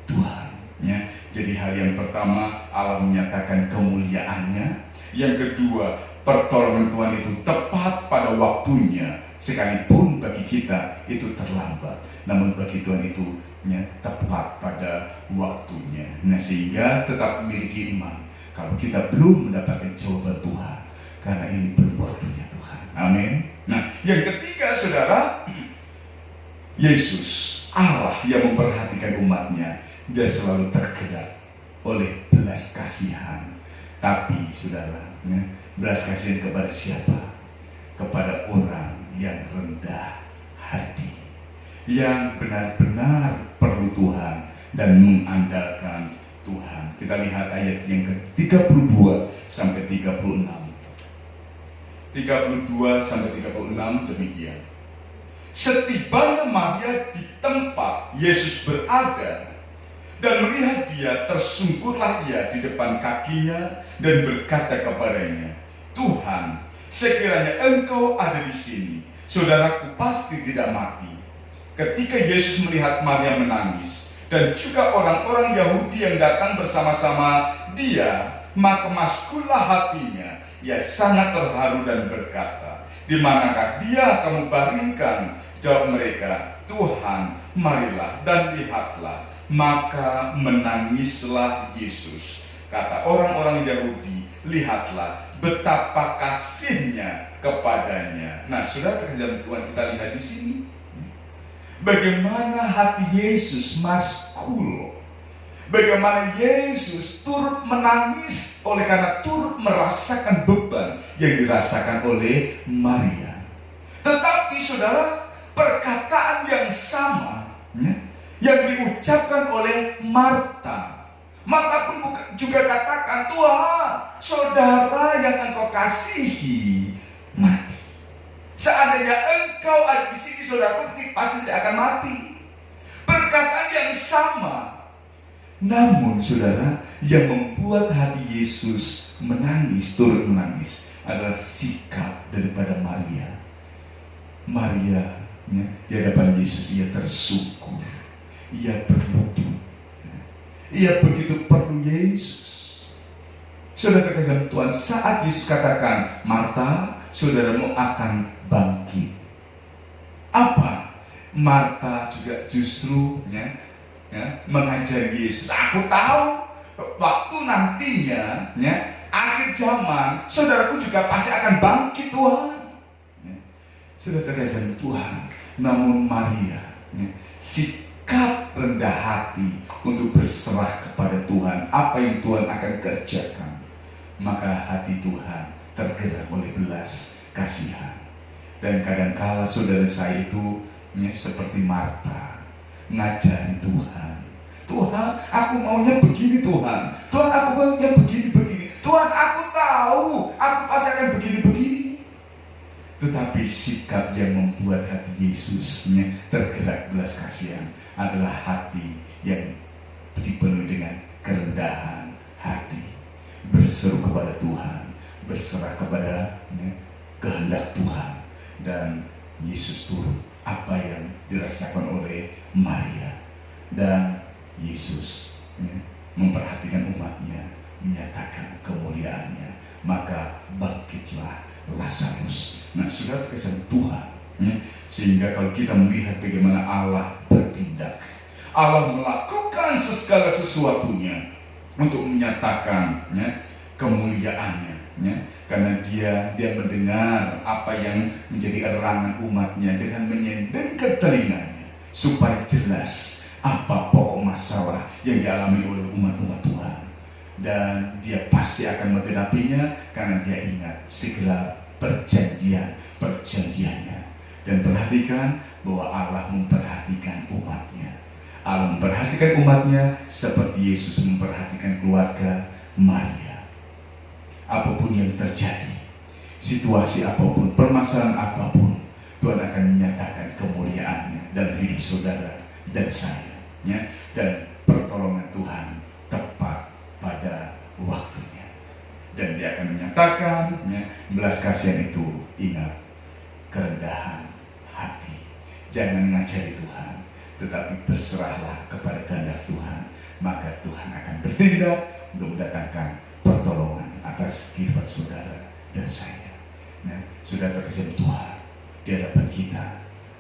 Tuhan. Ya. Jadi hal yang pertama, Allah menyatakan kemuliaannya. Yang kedua, pertolongan Tuhan itu tepat pada waktunya. Sekalipun bagi kita itu terlambat, namun bagi Tuhan itu, ya, tepat pada waktunya. Nah, sehingga tetap memiliki iman kalau kita belum mendapatkan jawaban Tuhan, karena ini belum waktunya Tuhan. Amin. Nah, yang ketiga, saudara, Yesus, Allah yang memperhatikan umatnya, dia selalu tergerak oleh belas kasihan. Tapi, saudara, ya, belas kasihan kepada siapa? Kepada orang yang rendah hati, yang benar-benar perlu Tuhan dan mengandalkan Tuhan. Kita lihat ayat yang ke-32 sampai 36. 32 sampai 36 demikian. Setibanya Maria di tempat Yesus berada dan melihat dia, tersungkurlah ia di depan kakinya dan berkata kepadanya, Tuhan, sekiranya engkau ada di sini, saudaraku pasti tidak mati. Ketika Yesus melihat Maria menangis dan juga orang-orang Yahudi yang datang bersama-sama dia, maka maskullah hatinya. Ia sangat terharu dan berkata, di manakah dia kamu baringkan? Jawab mereka, Tuhan, marilah dan lihatlah. Maka menangislah Yesus. Kata orang-orang Yahudi, lihatlah betapa kasihnya kepadanya. Nah, saudara terkasih Tuhan, kita lihat di sini bagaimana hati Yesus maskul, bagaimana Yesus turut menangis oleh karena turut merasakan beban yang dirasakan oleh Maria. Tetapi saudara, perkataan yang sama yang diucapkan oleh Marta. Marta pun juga katakan, Tuhan, saudara yang engkau kasihi mati. Seandainya engkau ada di sini, saudara pasti tidak akan mati. Perkataan yang sama. Namun saudara, yang membuat hati Yesus menangis, turut menangis, adalah sikap daripada Maria. Maria di hadapan Yesus, ia tersungkur, ia berlutut, ia begitu perlu Yesus. Saudara terkasih Tuhan, saat Yesus katakan, Marta, saudaramu akan bangkit. Apa? Marta juga justru mengajari Yesus. Aku tahu waktu nantinya akhir zaman, saudaraku juga pasti akan bangkit, Tuhan. Saudara terkasih Tuhan, namun Maria sikap rendah hati untuk berserah kepada Tuhan, apa yang Tuhan akan kerjakan, maka hati Tuhan tergerak oleh belas kasihan. Dan kadangkala saudara saya itu seperti Marta, ngajari Tuhan, Tuhan aku maunya begini, Tuhan aku maunya begini, Tuhan aku tahu aku pasti akan begini. Tetapi sikap yang membuat hati Yesus tergerak belas kasihan adalah hati yang dipenuhi dengan kerendahan hati, berseru kepada Tuhan, berserah kepada kehendak Tuhan. Dan Yesus turut apa yang dirasakan oleh Maria. Dan Yesus memperhatikan umatnya, menyatakan kemuliaannya. Maka bangkitlah Lazarus. Nah, saudara terkasih Tuhan, sehingga kalau kita melihat bagaimana Allah bertindak, Allah melakukan segala sesuatunya untuk menyatakan kemuliaannya, karena dia mendengar apa yang menjadi erangan umatnya dengan menyendengkan telinganya supaya jelas apa pokok masalah yang dialami oleh umat-umat Tuhan. Dan dia pasti akan menggenapinya karena dia ingat segala perjanjiannya. Dan perhatikan bahwa Allah memperhatikan umatnya. Allah memperhatikan umatnya seperti Yesus memperhatikan keluarga Maria. Apapun yang terjadi, situasi apapun, permasalahan apapun, Tuhan akan menyatakan kemuliaannya dalam hidup saudara dan saya. Dan pertolongan Tuhan tepat pada waktunya. Dan dia akan menyatakan belas kasihan itu, ingat, kerendahan hati. Jangan mengajari Tuhan, tetapi berserahlah kepada kehendak Tuhan. Maka Tuhan akan bertindak untuk mendatangkan pertolongan atas kehidupan saudara dan saya. Saudara terkasih Tuhan, di hadapan kita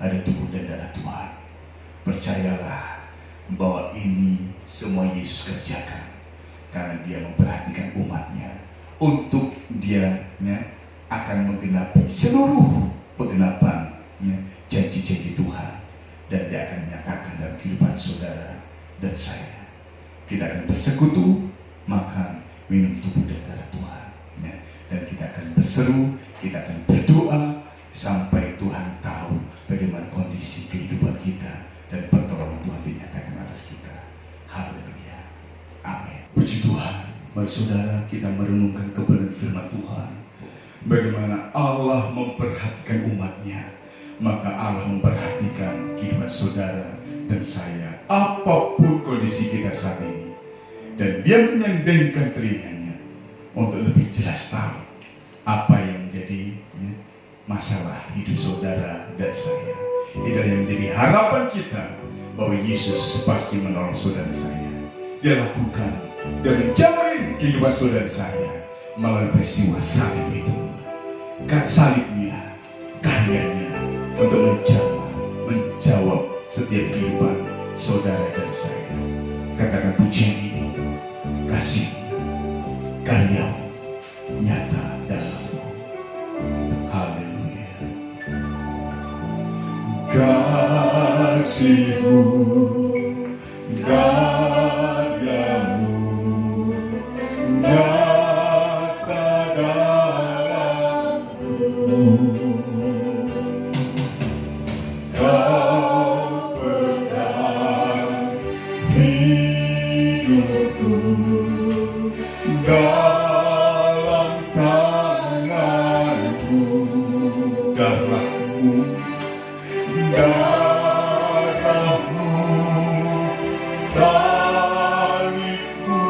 ada tubuh dan darah Tuhan. Percayalah bahwa ini semua Yesus kerjakan karena dia memperhatikan umatnya, untuk dia akan menggenapi seluruh penggenapan janji-janji Tuhan. Dan dia akan menyatakan dalam kehidupan saudara dan saya, kita akan bersekutu, makan, minum tubuh dan darah Tuhan, dan kita akan berseru, kita akan berdoa sampai Tuhan tahu bagaimana kondisi kehidupan kita dan pertolongan Tuhan dinyatakan atas kita. Haleluya, amin. Puji Tuhan. Baik saudara, kita merenungkan kebenaran firman Tuhan, bagaimana Allah memperhatikan umatnya, maka Allah memperhatikan kehidupan saudara dan saya, apapun kondisi kita saat ini. Dan dia menyendengkan telinganya untuk lebih jelas tahu apa yang menjadi masalah hidup saudara dan saya. Inilah yang menjadi harapan kita, bahwa Yesus pasti menolong saudara saya. Dia lakukan dan menjamin kehidupan saudara saya melalui peristiwa salib itu. Salibnya, karyanya untuk menjawab setiap kehidupan saudara dan saya. Katakan pujian ini, kasih karyamu nyata dalamku. Haleluya. kasih-Mu, karya-Mu nyata dalamku. Kau pegang hidupku dalam tangan-Mu. Darah-Mu salib-Mu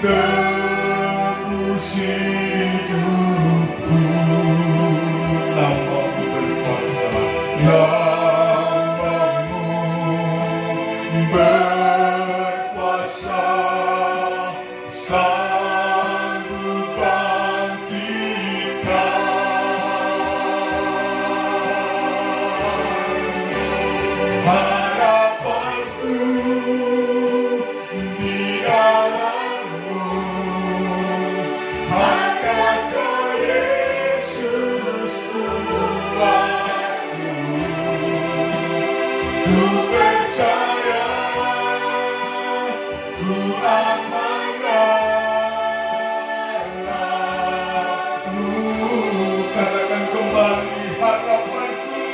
tebus hidupku. Nama-Mu berkuasa, nama-Mu berkuasa, sanggup bangkitkan harapanku di dalam-Mu. Hanya Kau Yesus Tuhanku. Ku percaya, ku amankan-Mu. Katakan kembali harapanku.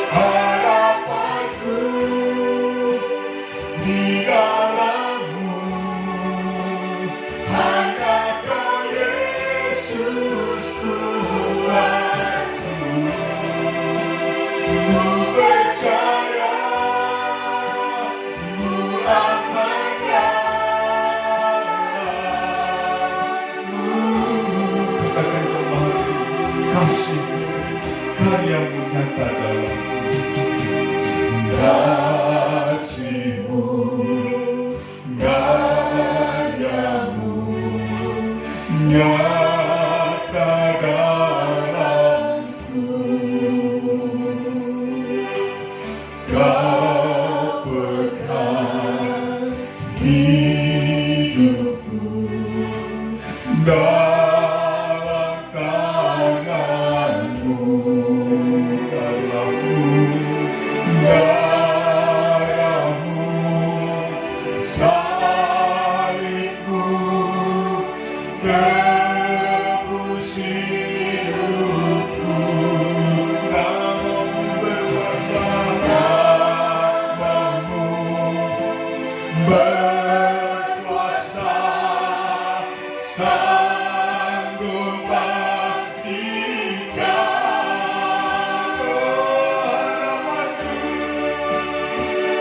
Harapanku di dalam-Mu. Hanya Kau Yesus Tuhanku. Ku percaya, ku amankan-Mu. Katakan kembali kasih-Mu, karya-Mu nyata dalamku. Kasih-Mu, karya-Mu nyata dalamku. Kau pegang hidupku dalam tangan-Mu. Darah-Mu, salib-Mu tebus hidupku. Nama-Mu berkuasa, nama-Mu berkuasa, sanggup bangkitkan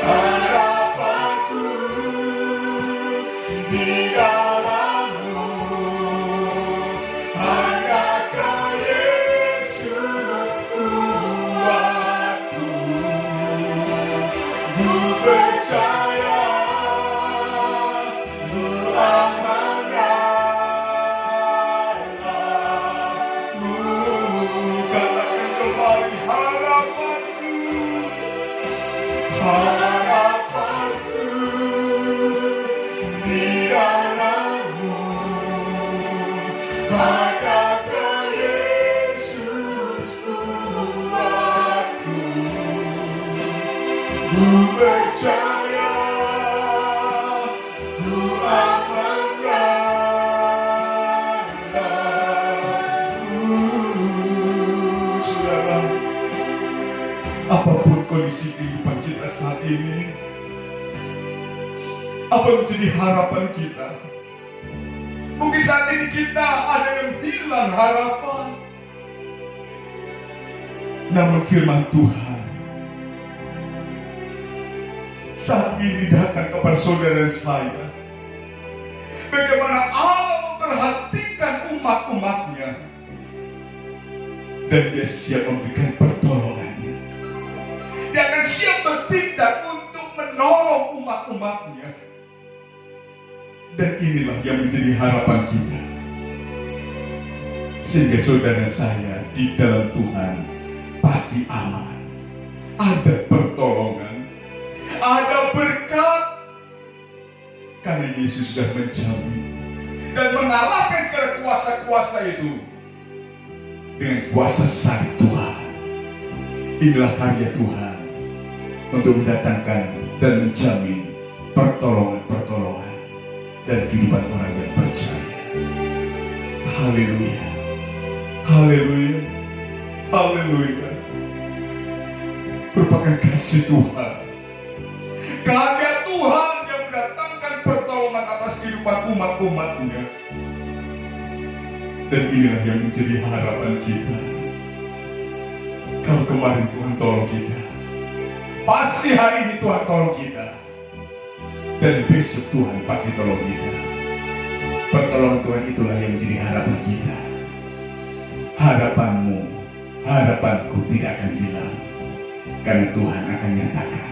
harapanku di dalam-Mu. Hanya Kau Yesus Tuhanku. Ku percaya, ku amankan-Mu. Katakan kembali harapanku. Harapanku di dalam-Mu. Hanya Kau Yesus Tuhanku. Ku percaya, ku amankan-Mu. Saudara, apapun kondisi kehidupan kita saat ini, apa yang menjadi harapan kita? Mungkin saat ini kita ada yang hilang harapan. Namun firman Tuhan saat ini datang kepada saudara dan saya. Bagaimana Allah memperhatikan umat-umatnya, dan Dia siap memberikan pertolongannya. Dia akan siap bertindak untuk menolong umat-umatnya. Dan inilah yang menjadi harapan kita. Sehingga saudara saya di dalam Tuhan pasti aman. Ada pertolongan, ada berkat. Karena Yesus sudah menjamin dan mengalahkan segala kuasa-kuasa itu dengan kuasa salib Tuhan. Inilah karya Tuhan untuk mendatangkan dan menjamin pertolongan-pertolongan dan kehidupan orang yang percaya. Haleluya, haleluya, haleluya. Merupakan kasih Tuhan, karya Tuhan yang mendatangkan pertolongan atas kehidupan umat-umatnya. Dan inilah yang menjadi harapan kita. Kalau kemarin Tuhan tolong kita, pasti hari ini Tuhan tolong kita, dan besok Tuhan pasti tolong kita. Pertolongan Tuhan itulah yang menjadi harapan kita. Harapanmu, harapanku tidak akan hilang, karena Tuhan akan nyatakan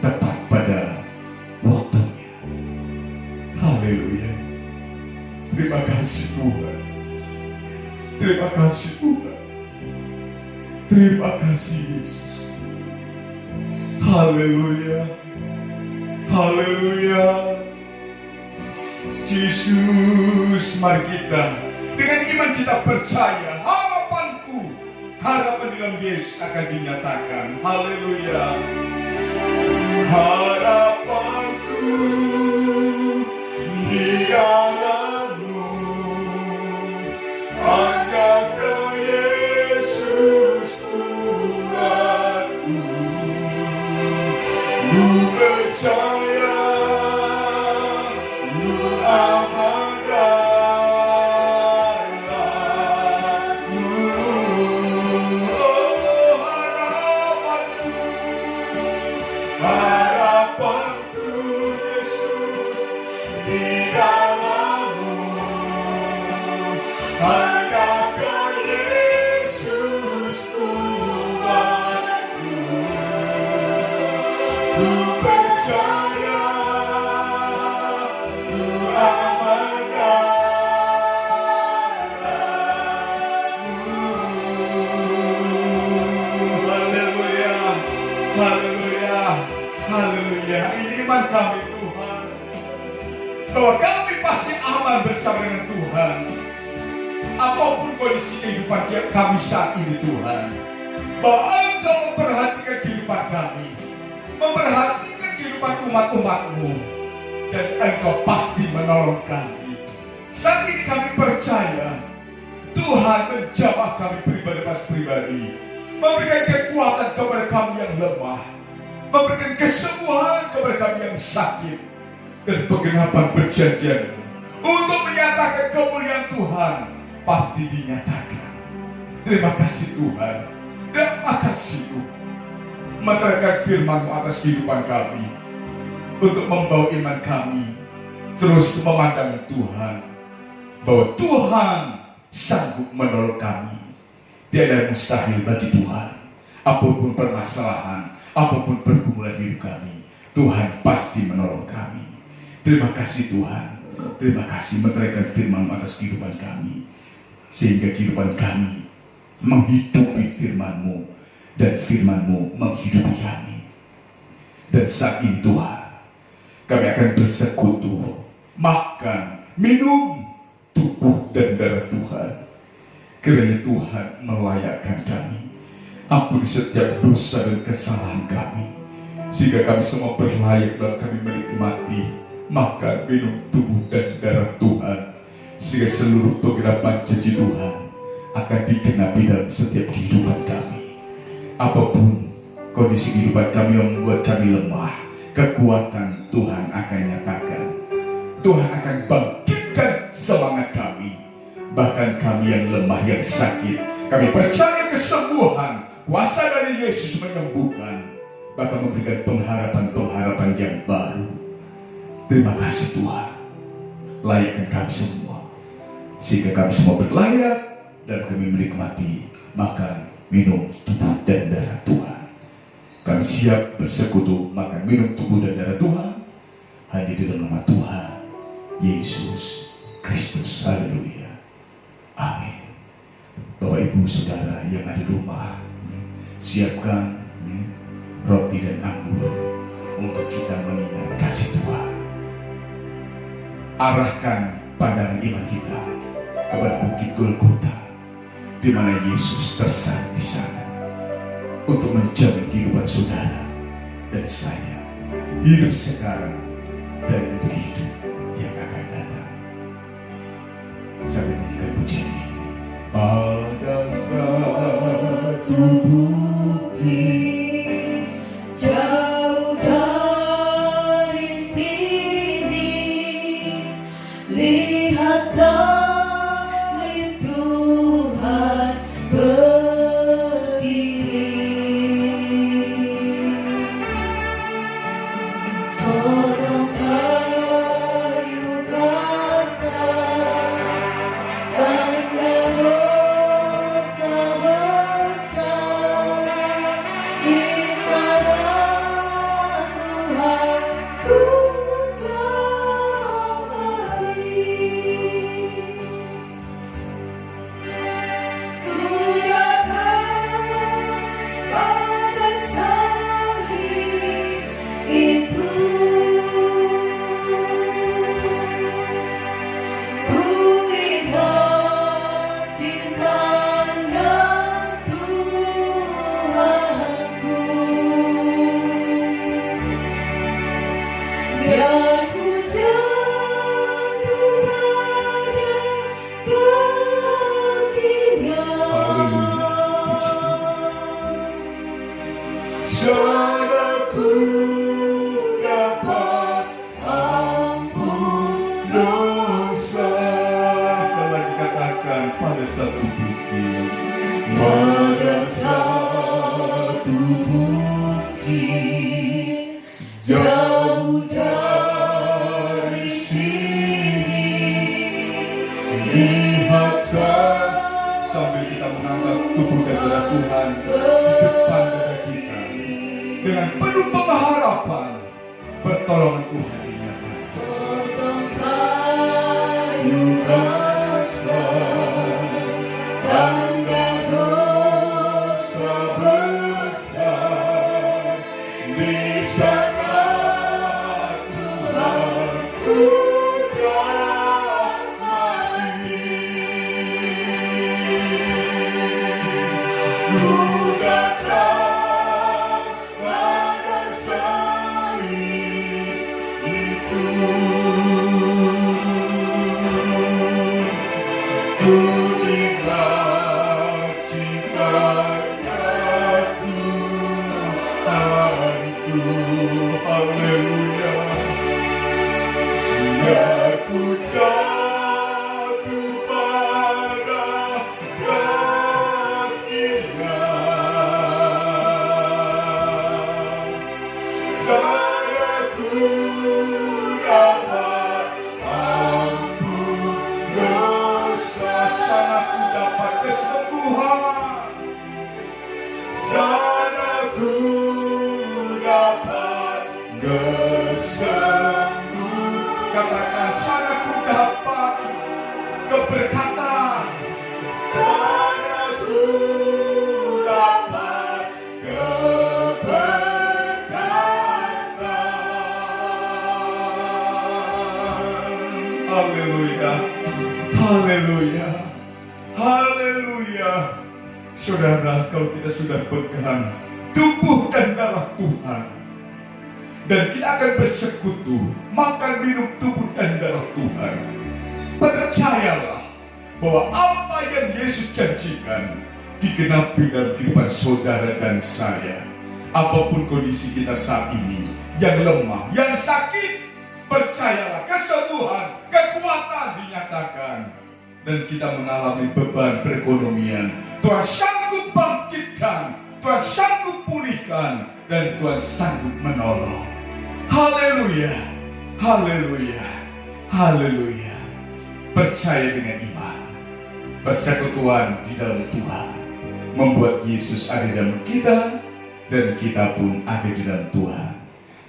tepat pada waktunya. Haleluya. Terima kasih Tuhan. Terima kasih Tuhan. Terima kasih Yesus. Haleluya. Haleluya. Yesus, mari kita dengan iman kita percaya harapanku, harapan dalam Yesus akan dinyatakan. Haleluya. Harapanku di dalam-Mu, anggaplah Yesus Tuhanku. Ku percaya, ku amanahmu. Oh, harapanku Yesus di dalam-Mu, anggaplah Yesus Tuhanku. Ku percaya, ku amanahmu. Haleluya, haleluya, haleluya. Ini iman kami Tuhan, bahwa kami pasti aman bersama dengan Tuhan. Apapun kondisi kehidupan kami saat ini Tuhan, bahwa Engkau memperhatikan kehidupan kami, memperhatikan kehidupan umat-umat-Mu, dan Engkau pasti menolong kami. Saat ini kami percaya Tuhan menjamah kami pribadi, memberikan kekuatan kepada kami yang lemah, memberikan kesembuhan kepada kami yang sakit, dan penggenapan perjanjian untuk menyatakan kemuliaan Tuhan pasti dinyatakan. Terima kasih Tuhan. Terima kasih Tuhan, menerangkan firman-Mu atas kehidupan kami, untuk membawa iman kami terus memandang Tuhan, bahwa Tuhan sanggup menolong kami. Tiada mustahil bagi Tuhan. Apapun permasalahan, apapun pergumulan hidup kami, Tuhan pasti menolong kami. Terima kasih Tuhan. Terima kasih menerangkan firman atas kehidupan kami, sehingga kehidupan kami menghidupi firman-Mu, dan firman-Mu menghidupi kami. Dan saat ini Tuhan, kami akan bersekutu, makan, minum tubuh dan darah Tuhan. Kiranya Tuhan melayakkan kami. Ampuni setiap dosa dan kesalahan kami, sehingga kami semua berlayak dan kami menikmati makan, minum tubuh dan darah Tuhan, sehingga seluruh penggenapan janji Tuhan akan digenapi dalam setiap kehidupan kami. Apapun kondisi kehidupan kami yang membuat kami lemah, kekuatan Tuhan akan nyatakan. Tuhan akan bangkitkan semangat kami. Bahkan kami yang lemah, yang sakit, kami percaya kesembuhan, kuasa dari Yesus menyembuhkan, bahkan memberikan pengharapan-pengharapan yang baru. Terima kasih Tuhan. Layakkan kami semua, sehingga kami semua berlayak dan kami menikmati makan, minum tubuh dan darah Tuhan. Kami siap bersekutu makan, minum tubuh dan darah Tuhan hanya di dalam nama Tuhan Yesus Kristus. Haleluya. Amin. Bapak Ibu Saudara yang ada di rumah, siapkan roti dan anggur untuk kita mengingat kasih Tuhan. Arahkan pandangan iman kita kepada Bukit Golgota, di mana Yesus tersalib di sana. untuk menjamin kehidupan saudara dan saya, hidup sekarang dan untuk hidup yang akan datang. Sampai menjadikan pujian ini. Pada satu bukit Jauh dari sini, lihat salib Tuhan berdiri. Sepotong kayu kasar, tanda dosa besar, di sana Tuhan ku kembali. Ku datang pada salib itu, ku lihat cintanya Tuhanku. Biar ku jatuh pada kakinya. Saudaraku dapat ampun dosa. Sekali lagi katakan, pada satu bukit, pada satu bukit, jauh dari sini, lihat saja, sambil kita mengangkat tubuh dan darah Tuhan di depan dada kita dengan penuh pengharapan pertolongan Tuhan dinyatakan. Potong kayu kasar, Tanda dosa besar, di sana Tuhan ku mati. Ku datang pada salib itu, ku lihat cintanya Tuhanku. Haleluya. Biar ku jatuh pada kakinya, saudaraku dapat ampun dosa. Sana ku dapat kesembuhan, saudaraku dapat kesembuhan. Katakan, sana ku dapat keberkatan, sana ku dapat keberkatan. Haleluya, haleluya, haleluya. Saudara, kalau kita sudah pegang tubuh dan darah Tuhan, dan kita akan bersekutu, makan minum tubuh dan darah Tuhan, percayalah bahwa apa yang Yesus janjikan digenapi dalam kehidupan saudara dan saya. Apapun kondisi kita saat ini, yang lemah, yang sakit, percayalah kesembuhan, kekuatan dinyatakan. Dan kita mengalami beban perekonomian, Tuhan sanggup bangkitkan, Tuhan sanggup pulihkan, dan Tuhan sanggup menolong. Haleluya, haleluya, haleluya. Percaya dengan iman, persekutuan di dalam Tuhan membuat Yesus ada di dalam kita, dan kita pun ada di dalam Tuhan.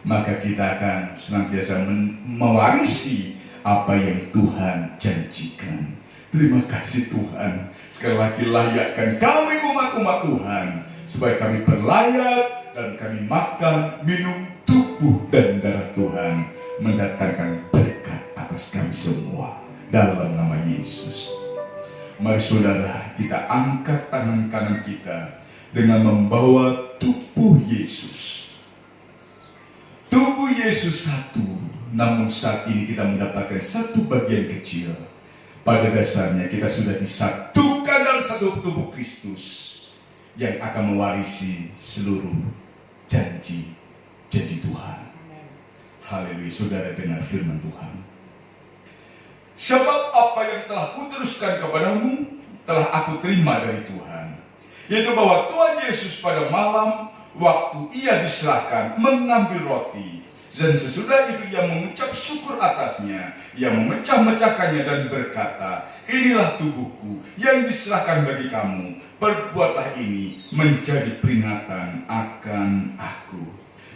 Maka kita akan senantiasa mewarisi apa yang Tuhan janjikan. Terima kasih Tuhan. Sekali lagi layakkan kami umat-umat Tuhan, supaya kami berlayak dan kami makan, minum tubuh dan darah Tuhan, mendatangkan berkat atas kami semua dalam nama Yesus. Mari saudara, kita angkat tangan kanan kita dengan membawa tubuh Yesus. Tubuh Yesus satu, namun saat ini kita mendapatkan satu bagian kecil. Pada dasarnya kita sudah disatukan dalam satu tubuh Kristus yang akan mewarisi seluruh janji Tuhan. Haleluya, saudara, dengar firman Tuhan. Sebab apa yang telah kuteruskan kepadamu telah aku terima dari Tuhan, yaitu bahwa Tuhan Yesus pada malam waktu ia diserahkan mengambil roti, dan sesudah itu ia mengucap syukur atasnya, ia memecah-mecahkannya dan berkata, inilah tubuhku yang diserahkan bagi kamu, perbuatlah ini menjadi peringatan akan aku.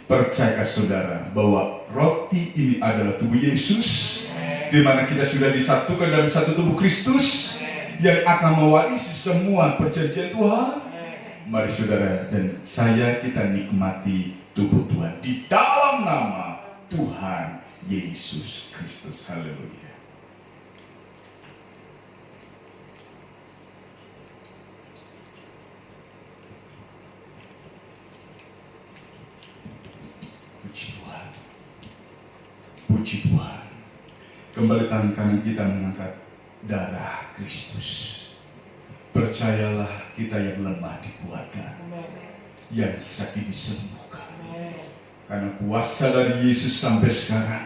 Percayakah saudara bahwa roti ini adalah tubuh Yesus, di mana kita sudah disatukan dalam satu tubuh Kristus yang akan mewarisi semua perjanjian Tuhan? Mari saudara dan saya kita nikmati tubuh Tuhan di dalam nama Tuhan Yesus Kristus. Haleluya. Puji Tuhan. Puji Tuhan. Kembali tangan kanan kita mengangkat darah Kristus. Percayalah, kita yang lemah dikuatkan, yang sakit disembuhkan. Karena kuasa dari Yesus sampai sekarang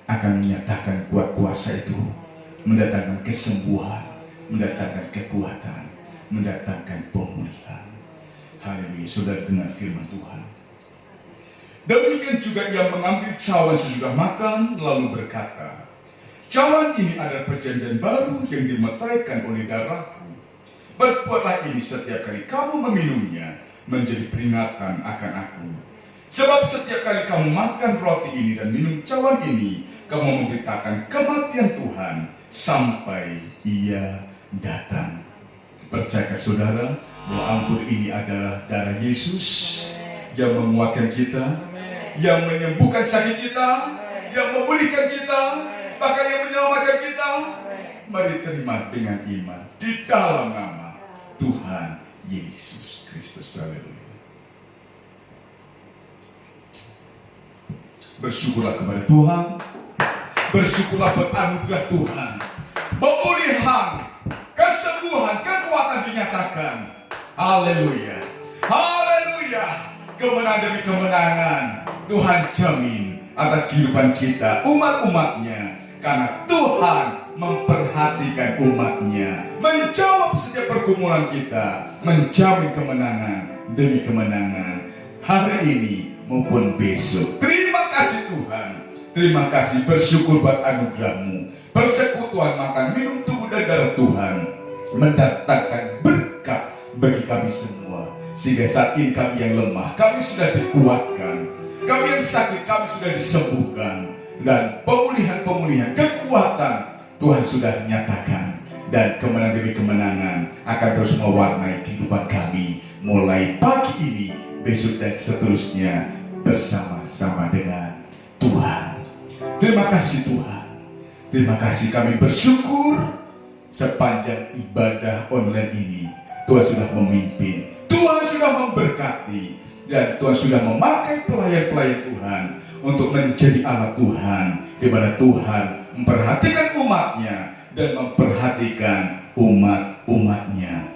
akan menyatakan kuat kuasa itu, mendatangkan kesembuhan, mendatangkan kekuatan, mendatangkan pemulihan. Haleluya, saudara, dengar firman Tuhan. Demikian juga ia mengambil cawan sesudah makan, lalu berkata, cawan ini adalah perjanjian baru yang dimeteraikan oleh darahku. Berbuatlah ini setiap kali kamu meminumnya menjadi peringatan akan aku. Sebab setiap kali kamu makan roti ini dan minum cawan ini, kamu memberitakan kematian Tuhan sampai ia datang. Percayakah saudara bahwa anggur ini adalah darah Yesus yang menguatkan kita, yang menyembuhkan sakit kita, yang memulihkan kita, bahkan yang menyelamatkan kita? Mari terima dengan iman di dalam nama Tuhan Yesus Kristus. Haleluya. Bersyukurlah kepada Tuhan, bersyukurlah buat anugerah Tuhan, pemulihan, kesembuhan, kekuatan dinyatakan. Haleluya, haleluya. Kemenangan demi kemenangan Tuhan jamin atas kehidupan kita, umat-umatnya, karena Tuhan memperhatikan umatnya, menjawab setiap pergumulan kita, menjamin kemenangan demi kemenangan hari ini maupun besok. Terima kasih Tuhan, terima kasih, bersyukur buat anugerah-Mu. Persekutuan makan minum tubuh dan darah Tuhan mendatangkan berkat bagi kami semua, sehingga saat ini kami yang lemah, kami sudah dikuatkan, kami yang sakit, kami sudah disembuhkan, dan pemulihan-pemulihan, kekuatan Tuhan sudah nyatakan, dan kemenangan demi kemenangan akan terus mewarnai kehidupan kami mulai pagi ini, besok dan seterusnya bersama-sama dengan Tuhan. Terima kasih Tuhan, terima kasih, kami bersyukur sepanjang ibadah online ini Tuhan sudah memimpin, Tuhan sudah memberkati, dan Tuhan sudah memakai pelayan-pelayan Tuhan untuk menjadi alat Tuhan, di mana Tuhan memperhatikan umatnya dan memperhatikan umat-umatnya,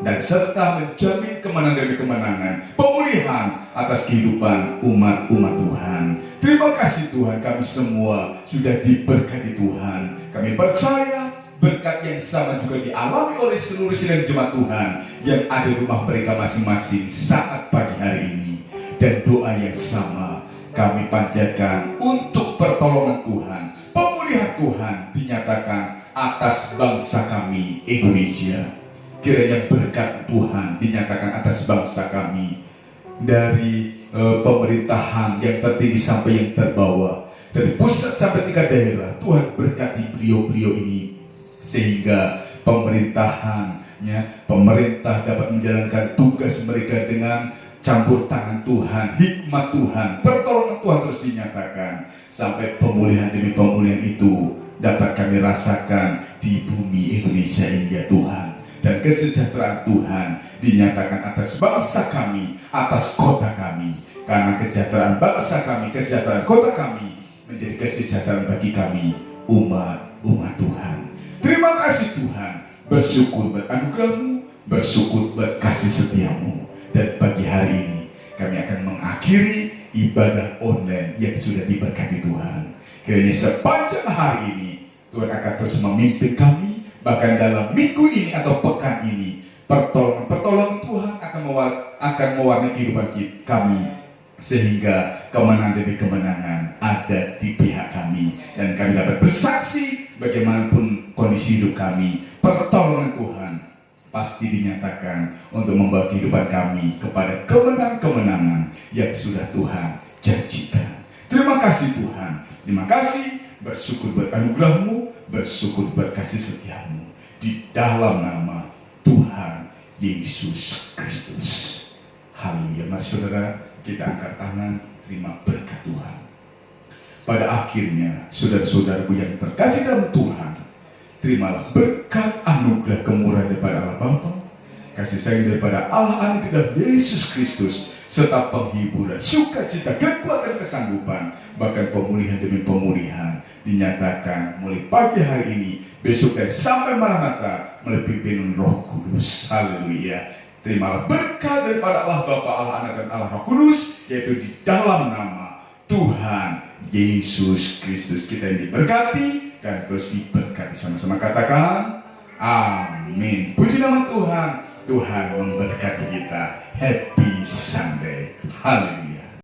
dan serta menjamin kemenangan demi kemenangan, pemulihan atas kehidupan umat-umat Tuhan. Terima kasih Tuhan, kami semua sudah diberkati Tuhan. Kami percaya berkat yang sama juga dialami oleh seluruh sidang jemaat Tuhan yang ada di rumah mereka masing-masing saat pagi hari ini. Dan doa yang sama kami panjatkan untuk pertolongan Tuhan, pemulihan Tuhan dinyatakan atas bangsa kami Indonesia. Kiranya berkat Tuhan dinyatakan atas bangsa kami, dari pemerintahan yang tertinggi sampai yang terbawah, dari pusat sampai tingkat daerah. Tuhan berkati beliau-beliau ini, sehingga pemerintah dapat menjalankan tugas mereka dengan campur tangan Tuhan, hikmat Tuhan, pertolongan Tuhan terus dinyatakan, sampai pemulihan demi pemulihan itu dapat kami rasakan di bumi Indonesia ini ya Tuhan. Dan kesejahteraan Tuhan dinyatakan atas bangsa kami, atas kota kami. Karena kesejahteraan bangsa kami, kesejahteraan kota kami menjadi kesejahteraan bagi kami, umat Tuhan. Terima kasih Tuhan, bersyukur buat anugerah-Mu, bersyukur buat kasih setia-Mu. Dan pagi hari ini kami akan mengakhiri ibadah online yang sudah diberkati Tuhan. Kiranya sepanjang hari ini Tuhan akan terus memimpin kami, bahkan dalam minggu ini atau pekan ini pertolongan Tuhan akan mewarnai kehidupan kami, sehingga kemenangan demi kemenangan ada di pihak kami, dan kami dapat bersaksi bagaimanapun kondisi hidup kami, pertolongan Tuhan pasti dinyatakan untuk membawa kehidupan kami kepada kemenangan-kemenangan yang sudah Tuhan janjikan. Terima kasih Tuhan, terima kasih, bersyukur buat anugerah-Mu, bersyukur buat kasih setia-Mu, di dalam nama Tuhan Yesus Kristus. Haleluya. Mari saudara, kita angkat tangan, terima berkat Tuhan. Pada akhirnya, saudara-saudaraku yang terkasih dalam Tuhan, terimalah berkat anugerah kemurahan daripada Allah Bapa, kasih sayang daripada Allah Anak dan Yesus Kristus, serta penghiburan, sukacita, kekuatan, kesanggupan, bahkan pemulihan demi pemulihan dinyatakan mulai pagi hari ini, besok dan sampai Maranatha melalui pimpinan Roh Kudus. Haleluya. Terimalah berkat daripada Allah Bapa, Allah Anak dan Allah Roh Kudus, yaitu di dalam nama Tuhan Yesus Kristus. Kita yang diberkati dan terus diberkati. Sama-sama katakan amin. Puji nama Tuhan. Tuhan memberkati kita. Happy Sunday. Haleluya.